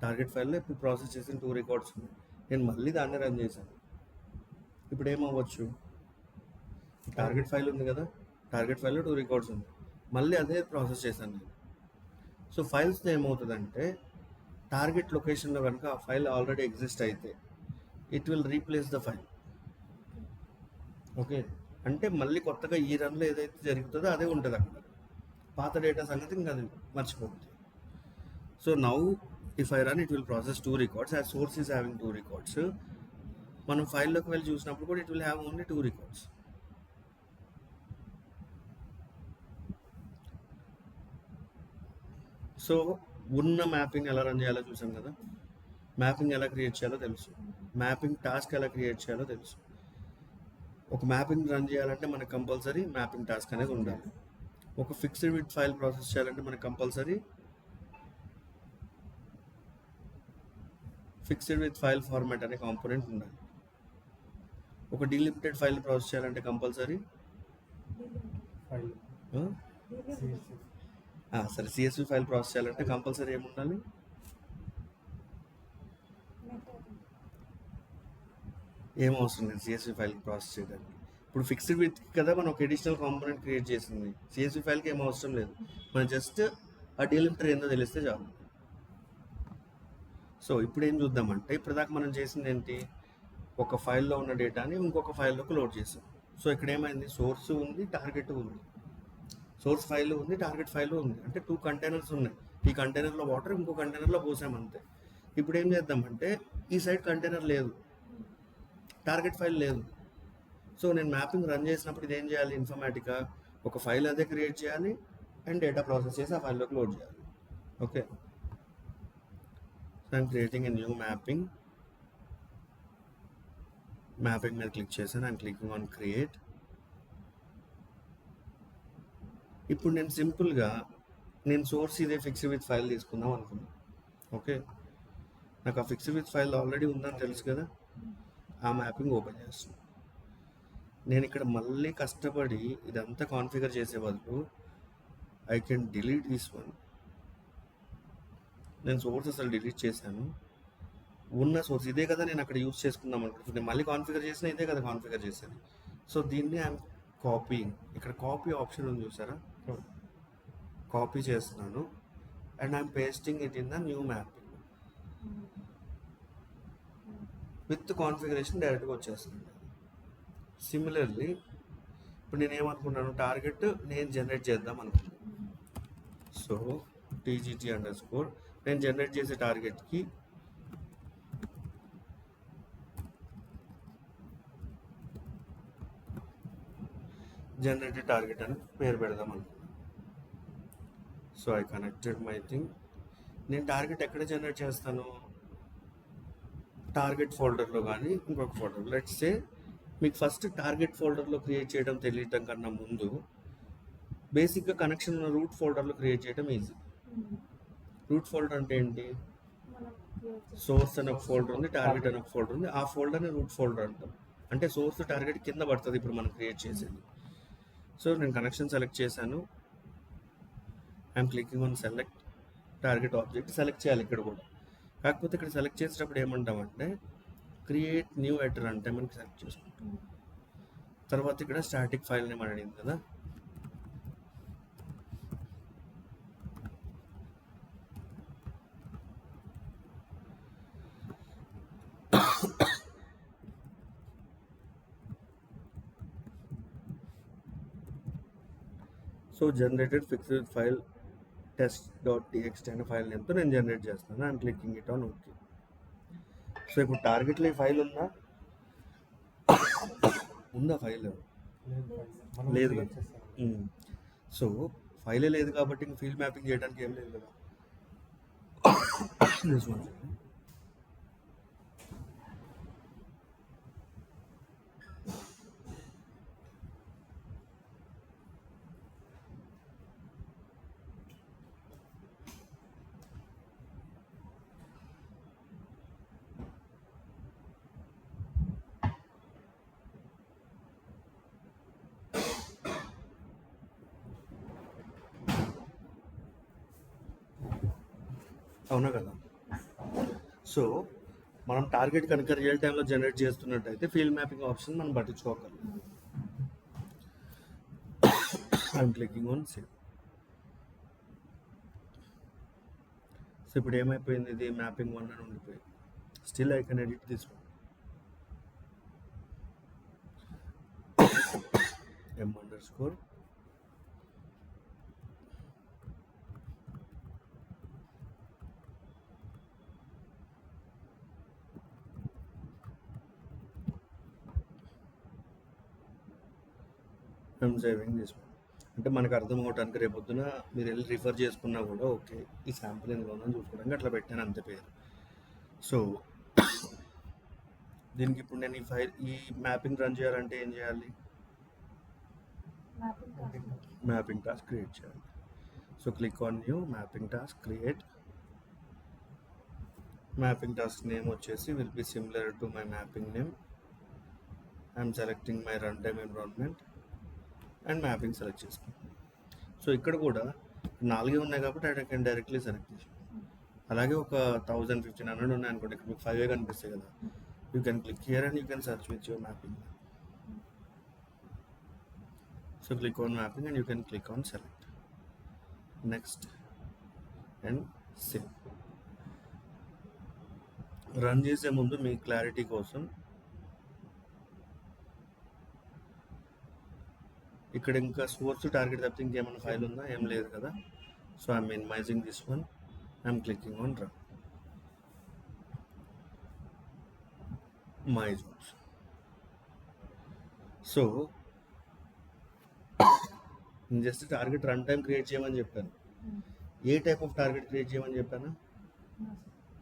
S1: టార్గెట్ ఫైల్లో ఇప్పుడు ప్రాసెస్ చేసిన 2 రికార్డ్స్ ఉన్నాయి. నేను మళ్ళీ దాన్ని రన్ చేశాను. ఇప్పుడు ఏమవ్వచ్చు? టార్గెట్ ఫైల్ ఉంది కదా, టార్గెట్ ఫైల్లో 2 రికార్డ్స్ ఉంది, మళ్ళీ అదే ప్రాసెస్ చేశాను నేను. సో ఫైల్స్లో ఏమవుతుందంటే టార్గెట్ లొకేషన్లో కనుక ఆ ఫైల్ ఆల్రెడీ ఎగ్జిస్ట్ అయితే it will replace the file. Okay, అంటే మళ్ళీ కొత్తగా ఈ రన్లో ఏదైతే జరుగుతుందో అదే ఉంటుంది అక్కడ. పాత డేటా సంగతి ఇంకా అది మర్చిపోతుంది. So now if I run, it will process 2 records as source is having 2 records. మనం ఫైల్లోకి వెళ్ళి చూసినప్పుడు కూడా it will have only 2 records. So ఉన్న మ్యాపింగ్ ఎలా రన్ చేయాలో చూసాం కదా, మ్యాపింగ్ ఎలా క్రియేట్ చేయాలో తెలుసు, మ్యాపింగ్ టాస్క్ ఎలా క్రియేట్ చేయాలో తెలుసు. ఒక మ్యాపింగ్ రన్ చేయాలంటే మనకు కంపల్సరీ మ్యాపింగ్ టాస్క్ అనేది ఉండాలి. ఒక ఫిక్స్డ్ విత్ ఫైల్ ప్రాసెస్ చేయాలంటే మనకు compulsory fixed width file format అనే కాంపోనెంట్ ఉండాలి. ఒక డీలిమిటెడ్ ఫైల్ ప్రాసెస్ చేయాలంటే కంపల్సరీ
S3: ఫైల్
S1: సరే సిఎస్వి ఫైల్ ప్రాసెస్ చేయాలంటే కంపల్సరీ ఏముండాలి? ఏం అవసరం లేదు సిఎస్వి ఫైల్ ప్రాసెస్ చేయడానికి. ఇప్పుడు ఫిక్స్డ్ విత్ కదా మనం ఒక అడిషనల్ కాంపోనెంట్ క్రియేట్ చేసింది, సిఎస్వి ఫైల్కి ఏం అవసరం లేదు, మనం జస్ట్ ఆ డీలిమిటర్ ఏందో తెలిస్తే చాలు. సో ఇప్పుడు ఏం చూద్దామంటే ఇప్పుడు దాకా మనం చేసింది ఏంటి? ఒక ఫైల్లో ఉన్న డేటాని ఇంకొక ఫైల్లోకి లోడ్ చేసాం. సో ఇక్కడ ఏమైంది? సోర్స్ ఉంది, టార్గెట్ ఉంది. సోర్స్ ఫైల్ ఉంది, టార్గెట్ ఫైల్ ఉంది, అంటే 2 కంటైనర్స్ ఉన్నాయి. ఈ కంటైనర్లో వాటర్ ఇంకో కంటైనర్లో పోసామంతే. ఇప్పుడు ఏం చేద్దామంటే ఈ సైడ్ కంటైనర్ లేదు, టార్గెట్ ఫైల్ లేదు. సో నేను మ్యాపింగ్ రన్ చేసినప్పుడు ఇది ఏం చేయాలి? ఇన్ఫర్మేటిక్గా ఒక ఫైల్ అదే క్రియేట్ చేయాలి అండ్ డేటా ప్రాసెస్ చేసి ఆ ఫైల్లోకి లోడ్ చేయాలి. Okay, I'm creating a new mapping మీద క్లిక్ చేశాను. I'm clicking on create. ఇప్పుడు నేను సింపుల్గా నేను సోర్స్ ఇదే ఫిక్స్డ్ విత్ ఫైల్ తీసుకుందాం అనుకున్నాను. ఓకే, నాకు ఆ ఫిక్స్డ్ విత్ ఫైల్ ఆల్రెడీ ఉందని తెలుసు కదా, ఆ మ్యాపింగ్ ఓపెన్ చేస్తాను. నేను ఇక్కడ మళ్ళీ కష్టపడి ఇదంతా కాన్ఫిగర్ చేసే బదులు I can delete this one. నేను సోర్స్ అసలు డిలీట్ చేశాను. ఉన్న సోర్స్ ఇదే కదా నేను అక్కడ యూజ్ చేసుకుందాం అనుకుంటున్నాను. మళ్ళీ కాన్ఫిగర్ చేసిన ఇదే కదా కాన్ఫిగర్ చేశాను. సో దీన్ని ఐఎమ్ కాపీయింగ్. ఇక్కడ కాపీ ఆప్షన్ ఉంది చూసారా, కాపీ చేస్తున్నాను and I'm pasting it in the new mapping with configuration డైరెక్ట్గా వచ్చేస్తుంది. సిమిలర్లీ ఇప్పుడు నేను ఏమనుకున్నాను, టార్గెట్ నేను జనరేట్ చేద్దాం అనుకున్నాను. సో TGT_, నేను జనరేట్ చేసే టార్గెట్కి జనరేటెడ్ టార్గెట్ అని పేరు పెడదాం అనుకున్నాను. So I connected my thing. నేను టార్గెట్ ఎక్కడ జనరేట్ చేస్తాను, టార్గెట్ ఫోల్డర్లో కానీ ఇంకొక ఫోల్డర్. లెట్స్ సే మీకు ఫస్ట్ టార్గెట్ ఫోల్డర్లో క్రియేట్ చేయడం తెలియటం కన్నా ముందు బేసిక్గా కనెక్షన్ ఉన్న రూట్ ఫోల్డర్లో క్రియేట్ చేయడం ఈజీ. రూట్ ఫోల్డర్ అంటే ఏంటి,
S2: మనం క్రియేట్ చేస్తాం.
S1: సోర్స్ అని ఒక ఫోల్డర్ ఉంది, టార్గెట్ అని ఒక ఫోల్డర్ ఉంది. ఆ ఫోల్డర్ని రూట్ ఫోల్డర్ అంటాం. అంటే సోర్స్ టార్గెట్ కింద పడుతుంది ఇప్పుడు మనం క్రియేట్ చేసేది. సో నేను కనెక్షన్ సెలెక్ట్ చేశాను, I'm clicking on select target object. Select చేయాలి ఇక్కడ కూడా. కాకపోతే ఇక్కడ సెలెక్ట్ చేసేటప్పుడు ఏమంటామంటే create new at run time అని సెలెక్ట్ చేసుకుంటాం. తర్వాత ఇక్కడ స్టాటిక్ ఫైల్ నేమ్ అడిగింది కదా, so generated fixed file test.txt అనే ఫైల్ నేమ్తో నేను జనరేట్ చేస్తాను. I'm clicking it on okay. So ఇప్పుడు టార్గెట్లో ఈ ఫైల్ ఉందా ఫైల్
S3: లేదు ఫైల్ మనం
S1: లేదు
S3: క్రియేట్
S1: కదా.
S3: చేస్తాం.
S1: సో ఫైలే లేదు కాబట్టి ఇంక ఫీల్డ్ మ్యాపింగ్ చేయడానికి ఏం లేదు కదా. This one. అవునా కదా. సో మనం టార్గెట్ కనుక రియల్ టైంలో జనరేట్ చేస్తున్నట్టయితే ఫీల్డ్ మ్యాపింగ్ ఆప్షన్ మనం పట్టించుకోగలం. I'm clicking on save. So ఇప్పుడు ఏమైపోయింది, ఇది మ్యాపింగ్ 1 అని ఉండిపోయింది. Still I can edit this one. m_, I'm saving this one. అంటే మనకు అర్థం అవడానికి రేపొద్దున మీరు వెళ్ళి రిఫర్ చేసుకున్నా కూడా ఓకే ఈ శాంపుల్ ఎందులో ఉందని చూసుకోవడానికి అట్లా పెట్టాను అంతే పేరు. సో దీనికి ఇప్పుడు నేను ఈ మ్యాపింగ్ రన్ చేయాలంటే ఏం చేయాలి,
S2: mapping task.
S1: Mapping task create చేయాలి. So click on new mapping task create. Mapping task name వచ్చేసి will be similar to my mapping name. I'm selecting my run time environment and mapping select చేసుకుంటాం. So ఇక్కడ కూడా 4 ఉన్నాయి కాబట్టి I can directly select చేసుకుంటాం. అలాగే ఒక 1000-1500 ఉన్నాయి అనుకోండి, ఇక్కడ మీకు 5 కనిపిస్తాయి కదా. You can click here and you can search with your mapping. So click on mapping and you can click on select, next and save. Run చేసే ముందు మీ క్లారిటీ కోసం ఇక్కడ ఇంకా సోర్స్ టార్గెట్ తప్పితే ఇంకేమైనా ఫైల్ ఉందా, ఏం లేదు కదా. So I'm minimizing this one, I'm clicking on run. My jobs. So just target run time create చేయమని చెప్పాను. A type of target create చేయమని చెప్పాను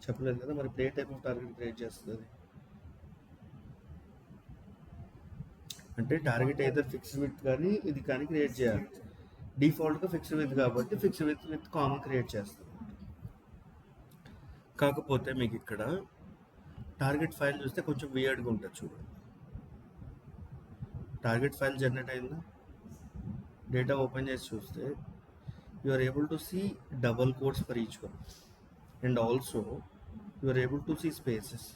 S1: చెప్పలేదు కదా. మరి ఇప్పుడు a type of target create చేస్తుంది అంటే టార్గెట్ అయితే ఫిక్స్డ్ విత్ కానీ ఇది కానీ క్రియేట్ చేయాలి. డిఫాల్ట్గా ఫిక్స్డ్ విత్ కాబట్టి ఫిక్స్డ్ విత్ కామన్ క్రియేట్ చేస్తాం. కాకపోతే మీకు ఇక్కడ టార్గెట్ ఫైల్ చూస్తే కొంచెం వియర్డ్గా ఉంటుంది చూడండి. టార్గెట్ ఫైల్ జనరేట్ అయిందా, డేటా ఓపెన్ చేసి చూస్తే you are able to see double quotes for each one and also you are able to see spaces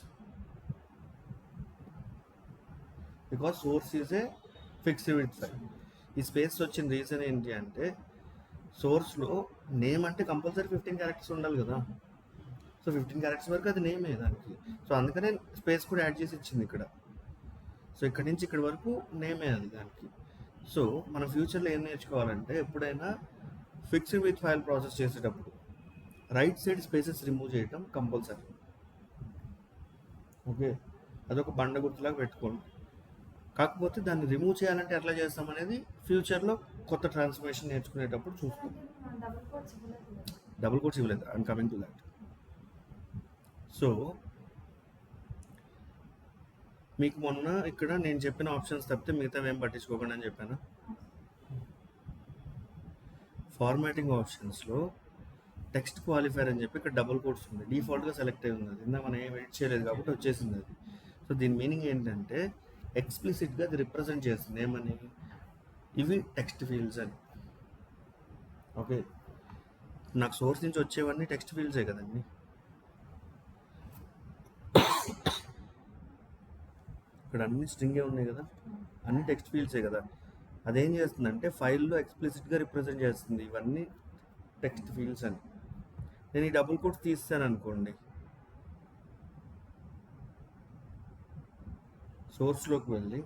S1: because source is a fixed width file. ఈ space వచ్చిన reason ఏంటి అంటే సోర్స్లో name అంటే compulsory 15 characters ఉండాలి కదా. సో 15 క్యారెక్టర్స్ వరకు అది నేమే దానికి. సో అందుకనే స్పేస్ కూడా యాడ్ చేసి ఇచ్చింది ఇక్కడ. సో ఇక్కడ నుంచి ఇక్కడ వరకు నేమే అది దానికి. సో మన ఫ్యూచర్లో ఏం నేర్చుకోవాలంటే ఎప్పుడైనా ఫిక్స్డ్ విత్ ఫైల్ ప్రాసెస్ చేసేటప్పుడు రైట్ సైడ్ స్పేసెస్ రిమూవ్ చేయటం కంపల్సరీ. ఓకే, అదొక బండ గుర్తులాగా పెట్టుకోండి. కాకపోతే దాన్ని రిమూవ్ చేయాలంటే ఎట్లా చేస్తాం అనేది ఫ్యూచర్లో కొత్త ట్రాన్స్ఫర్మేషన్ నేర్చుకునేటప్పుడు చూస్తాం.
S2: మనం డబుల్ కోట్స్ ఇవ్వలేదు కదా.
S1: డబుల్ కోట్స్ ఇవ్వలేదు, I'm coming to that. So మీకు మొన్న ఇక్కడ నేను చెప్పిన ఆప్షన్స్ తప్పితే మిగతా ఏం పట్టించుకోకండి అని చెప్పాను. ఫార్మాటింగ్ ఆప్షన్స్లో టెక్స్ట్ క్వాలిఫైర్ అని చెప్పి ఇక్కడ డబుల్ కోట్స్ ఉంది, డిఫాల్ట్గా సెలెక్ట్ అయి ఉంది. అది ఇందా మనం ఏం ఎడిట్ చేయలేదు కాబట్టి వచ్చేసింది అది. సో దీని మీనింగ్ ఏంటంటే ఎక్స్ప్లిసిట్గా అది రిప్రజెంట్ చేస్తుంది ఏమని, ఇవి టెక్స్ట్ ఫీల్డ్స్ అని. ఓకే, నాకు సోర్స్ నుంచి వచ్చేవన్నీ టెక్స్ట్ ఫీల్డ్సే కదండి. ఇక్కడ అన్ని స్ట్రింగే ఉన్నాయి కదా, అన్ని టెక్స్ట్ ఫీల్డ్సే కదా. అదేం చేస్తుందంటే ఫైల్లో ఎక్స్ప్లిసిట్గా రిప్రజెంట్ చేస్తుంది ఇవన్నీ టెక్స్ట్ ఫీల్డ్స్ అని. నేను ఈ డబుల్ కోట్స్ తీస్తాను అనుకోండి, సోర్స్లోకి వెళ్ళి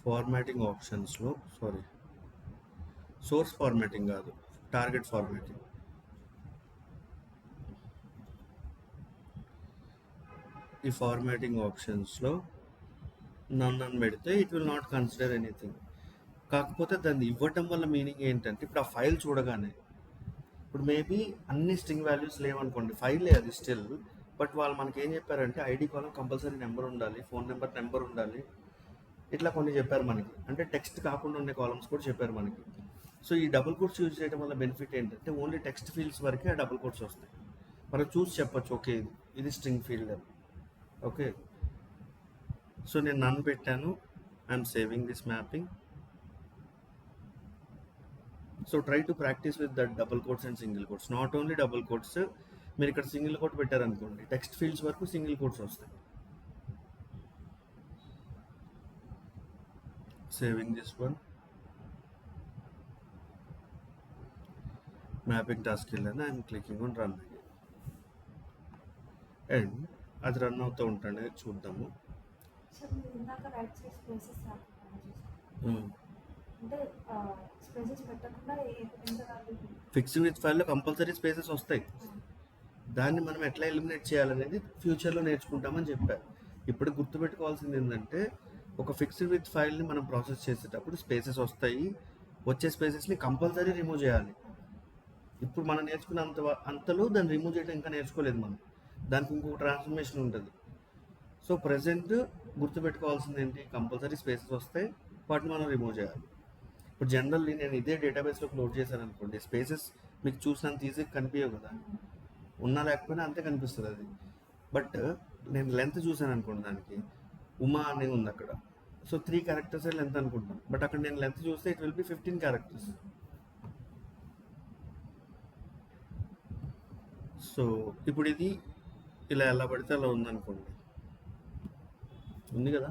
S1: ఫార్మాటింగ్ ఆప్షన్స్లో, సోర్స్ ఫార్మాటింగ్ కాదు, టార్గెట్ ఫార్మాటింగ్. ఈ ఫార్మాటింగ్ ఆప్షన్స్లో నన్ను పెడితే it will not consider anything. కాకపోతే దాన్ని ఇవ్వటం వల్ల మీనింగ్ ఏంటంటే ఇప్పుడు ఆ ఫైల్ చూడగానే, ఇప్పుడు మేబీ అన్ని స్ట్రింగ్ వాల్యూస్ లేవనుకోండి, ఫైలే అది స్టిల్, బట్ వాళ్ళు మనకి ఏం చెప్పారంటే ఐడి కాలం కంపల్సరీ నెంబర్ ఉండాలి, ఫోన్ నెంబర్ ఉండాలి, ఇట్లా కొన్ని చెప్పారు మనకి. అంటే టెక్స్ట్ కాకుండా ఉండే కాలమ్స్ కూడా చెప్పారు మనకి. సో ఈ డబుల్ కోట్స్ యూజ్ చేయడం వల్ల బెనిఫిట్ ఏంటంటే ఓన్లీ టెక్స్ట్ ఫీల్డ్స్ వరకే ఆ డబుల్ కోట్స్ వస్తాయి. మనం చూసి చెప్పొచ్చు, ఓకే ఇది స్ట్రింగ్ ఫీల్డ్ అని. ఓకే, సో నేను నన్ను పెట్టాను, I'm saving this mapping. So try to practice with that double quotes and single quotes. Not only double quotes, మీరు ఇక్కడ సింగిల్ కోట్ పెట్టారనుకోండి, టెక్స్ట్ ఫీల్డ్స్ వరకు సింగిల్ కోట్స్ వస్తాయి. Saving this one, mapping task వెళ్ళాను, I'm clicking on run again. And అది run అవుతూ ఉంటాను, చూద్దాము.
S2: సార్ మీరు ఇందాక రైట్ సైడ్ స్పేసెస్ అంటే స్పేసెస్ పెట్టకుండా ఎంత వాల్యూ
S1: ఫిక్స్డ్ విత్ ఫైల్లో కంపల్సరీ స్పేసెస్ వస్తాయి. దాన్ని మనం ఎట్లా ఎలిమినేట్ చేయాలనేది ఫ్యూచర్లో నేర్చుకుంటామని చెప్పారు. ఇప్పుడు గుర్తుపెట్టుకోవాల్సింది ఏంటంటే ఒక ఫిక్స్డ్ విత్ ఫైల్ని మనం ప్రాసెస్ చేసేటప్పుడు స్పేసెస్ వస్తాయి, వచ్చే స్పేసెస్ని కంపల్సరీ రిమూవ్ చేయాలి. ఇప్పుడు మనం నేర్చుకున్న అంతలో దాన్ని రిమూవ్ చేయడం ఇంకా నేర్చుకోలేదు మనం, దానికి ఇంకొక ట్రాన్స్ఫర్మేషన్ ఉంటుంది. సో ప్రజెంట్ గుర్తుపెట్టుకోవాల్సింది ఏంటి, కంపల్సరీ స్పేసెస్ వస్తాయి, వాటిని మనం రిమూవ్ చేయాలి. ఇప్పుడు జనరల్లీ నేను ఇదే డేటాబేస్లోకి లోడ్ చేశాను అనుకోండి, స్పేసెస్ మీకు చూసినంత ఈజీగా కనిపించవు కదా, ఉన్నా లేకపోయినా అంతే కనిపిస్తుంది అది. బట్ నేను లెంత్ చూశాను అనుకోండి, దానికి ఉమా అనేది ఉంది అక్కడ, సో 3 క్యారెక్టర్స్ లెంత్ అనుకుంటాను, బట్ అక్కడ నేను లెంత్ చూస్తే it will B 15 characters. So ఇప్పుడు ఇది ఇలా ఎలా పడితే అలా ఉందనుకోండి, ఉంది కదా,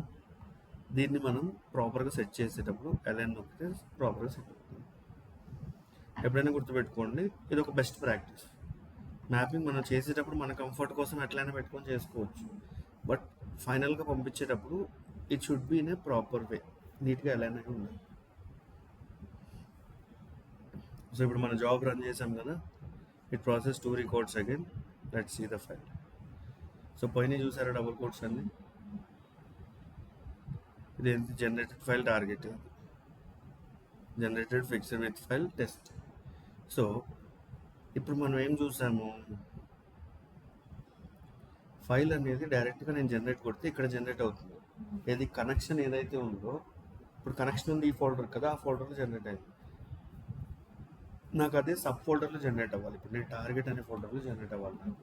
S1: దీన్ని మనం ప్రాపర్గా సెట్ చేసేటప్పుడు అలైన్ నొక్కితే ప్రాపర్గా సెట్ అవుతుంది. ఎప్పుడైనా గుర్తుపెట్టుకోండి, ఇది ఒక బెస్ట్ ప్రాక్టీస్. మ్యాపింగ్ మనం చేసేటప్పుడు మన కంఫర్ట్ కోసం ఎట్లయినా పెట్టుకొని చేసుకోవచ్చు, బట్ ఫైనల్గా పంపించేటప్పుడు it should be in a proper way, నీట్గా అలైన్ అయి ఉండాలి. సో ఇప్పుడు మన జాబ్ రన్ చేసాం కదా, it process 2 records again, let's see the file. So పైన చూసారా డబుల్ కోట్స్ అన్ని, ఇది generated file target, generated fixed width file test. So ఇప్పుడు మనం ఏం చూసాము, ఫైల్ అనేది డైరెక్ట్గా నేను జనరేట్ కొడితే ఇక్కడ జనరేట్ అవుతుంది. ఏది కనెక్షన్ ఏదైతే ఉందో, ఇప్పుడు కనెక్షన్ ఉంది ఈ ఫోల్డర్ కదా, ఆ ఫోల్డర్లో జనరేట్ అయింది. నాకు అదే సబ్ ఫోల్డర్లో జనరేట్ అవ్వాలి, ఇప్పుడు నేను టార్గెట్ అనే ఫోల్డర్లో జనరేట్ అవ్వాలి నాకు.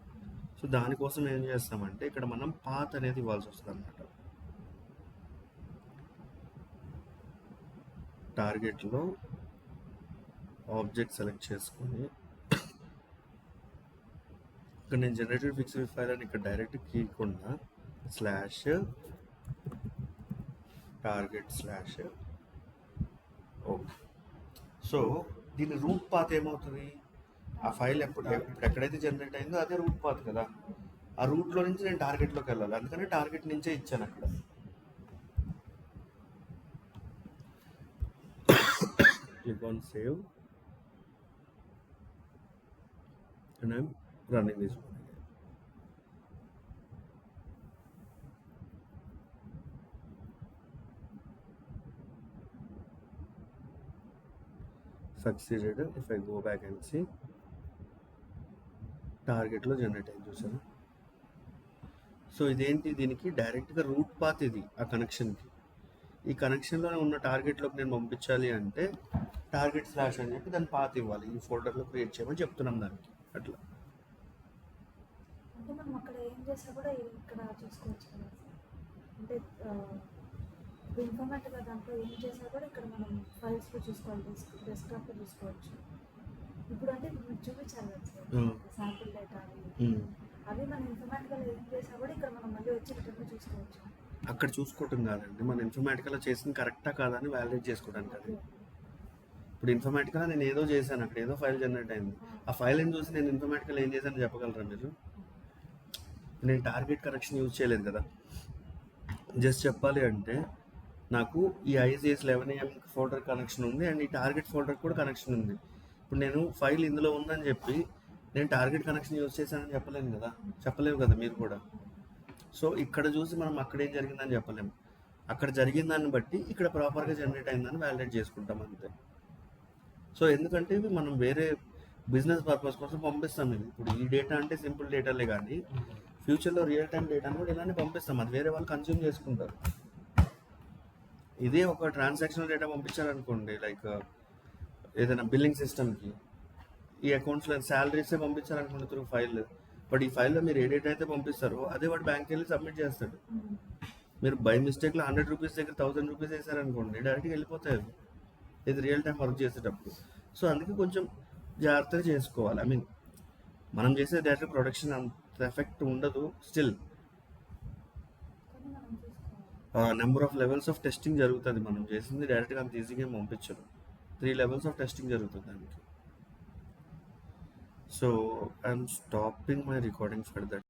S1: సో దానికోసం ఏం చేస్తామంటే ఇక్కడ మనం పాత్ అనేది ఇవ్వాల్సి వస్తుంది అన్నమాట. టార్గెట్లో ఆబ్జెక్ట్ సెలెక్ట్ చేసుకొని ఇక్కడ నేను జనరేటెడ్ ఫిక్స్డ్ ఫైల్ అని ఇక్కడ డైరెక్ట్ కీయకుండా slash target slash okay. So దీని రూట్ పాత్ ఏమవుతుంది, ఆ ఫైల్ ఇప్పుడు ఎక్కడైతే జనరేట్ అయిందో అదే రూట్ పాత్ కదా, ఆ రూట్లో నుంచి నేను టార్గెట్లోకి వెళ్ళాలి, అందుకని టార్గెట్ నుంచే ఇచ్చాను అక్కడ. Click on save and I'm running this one again. Succeeded. If I go back and see, టార్గెట్లో జనరేట్ అయింది చూసారా. సో ఇదేంటి, దీనికి డైరెక్ట్గా రూట్ పాత్ ఇది ఆ కనెక్షన్కి. ఈ కనెక్షన్లో ఉన్న టార్గెట్లోకి నేను పంపించాలి అంటే టార్గెట్ స్లాష్ అని చెప్పి దాన్ని పాత్ ఇవ్వాలి, ఈ ఫోల్డర్లో క్రియేట్ చేయమని చెప్తున్నాం దానికి. అట్లా
S2: అంటే మనం అక్కడ ఏం చేసా కూడా ఇక్కడ చూసుకోవచ్చు కదా సార్. అంటే ఇన్ఫర్మేటివ్గా దాంట్లో ఏం చేసా కూడా ఇక్కడ మనం ఫైల్స్లో చూసుకోవాలి, డెస్క్టాప్లో చూసుకోవచ్చు. ఇప్పుడు అంటే మీకు చూపించాలి కదా సార్ శాంపుల్ డేటా అవి మనం ఇన్ఫర్మేటివ్గా ఏం చేసా కూడా ఇక్కడ మనం మళ్ళీ వచ్చి రిటర్న్లో చూసుకోవచ్చు.
S1: అక్కడ చూసుకోవటం కాదండి, మన ఇన్ఫర్మేటికల్గా చేసింది కరెక్టా కాదా అని వ్యాలిడేట్ చేసుకోవడానికి అది. ఇప్పుడు ఇన్ఫర్మేటికల్గా నేను ఏదో చేశాను, అక్కడ ఏదో ఫైల్ జనరేట్ అయింది, ఆ ఫైల్ని చూసి నేను ఇన్ఫర్మేటికల్ ఏం చేశాను చెప్పగలరా మీరు? నేను టార్గెట్ కనెక్షన్ యూజ్ చేయలేదు కదా. జస్ట్ చెప్పాలి అంటే నాకు ఈ ICS 11am ఫోల్డర్ కనెక్షన్ ఉంది అండ్ ఈ టార్గెట్ ఫోల్డర్ కూడా కనెక్షన్ ఉంది. ఇప్పుడు నేను ఫైల్ ఇందులో ఉందని చెప్పి నేను టార్గెట్ కనెక్షన్ యూజ్ చేశానని చెప్పలేను కదా, చెప్పలేము కదా మీరు కూడా. సో ఇక్కడ చూసి మనం అక్కడ ఏం జరిగిందని చెప్పలేము, అక్కడ జరిగిన దాన్ని బట్టి ఇక్కడ ప్రాపర్గా జనరేట్ అయిందని వ్యాలిడేట్ చేసుకుంటాం అంతే. సో ఎందుకంటే ఇవి మనం వేరే బిజినెస్ పర్పస్ కోసం పంపిస్తాం. ఇది ఇప్పుడు ఈ డేటా అంటే సింపుల్ డేటాలే, కానీ ఫ్యూచర్లో రియల్ టైం డేటాను కూడా ఇలానే పంపిస్తాం, అది వేరే వాళ్ళు కన్జ్యూమ్ చేసుకుంటారు. ఇదే ఒక ట్రాన్సాక్షనల్ డేటా పంపించారనుకోండి, లైక్ ఏదైనా బిల్లింగ్ సిస్టమ్కి ఈ అకౌంట్స్లో శాలరీసే పంపించారనుకోండి త్రూ ఫైల్, బట్ ఈ ఫైల్లో మీరు ఏ డేటా అయితే పంపిస్తారో అదే వాడు బ్యాంక్కి వెళ్ళి సబ్మిట్ చేస్తాడు. మీరు బై మిస్టేక్లో 100 రూపీస్ దగ్గర 1000 రూపీస్ వేసారనుకోండి, డైరెక్ట్గా వెళ్ళిపోతాయి అవి, ఇది రియల్ టైం వర్క్ చేసేటప్పుడు. సో అందుకే కొంచెం జాగ్రత్తగా చేసుకోవాలి. ఐ మీన్ మనం చేసే డేటా ప్రొడక్షన్ అంత ఎఫెక్ట్ ఉండదు, స్టిల్
S2: కానీ మనం చూసుకోవాలి.
S1: Number of levels of testing జరుగుతుంది. మనం చేసింది డైరెక్ట్గా అంత ఈజీగా పంపించరు, 3 levels ఆఫ్ టెస్టింగ్ జరుగుతుంది దానికి. So I'm stopping my recording for that.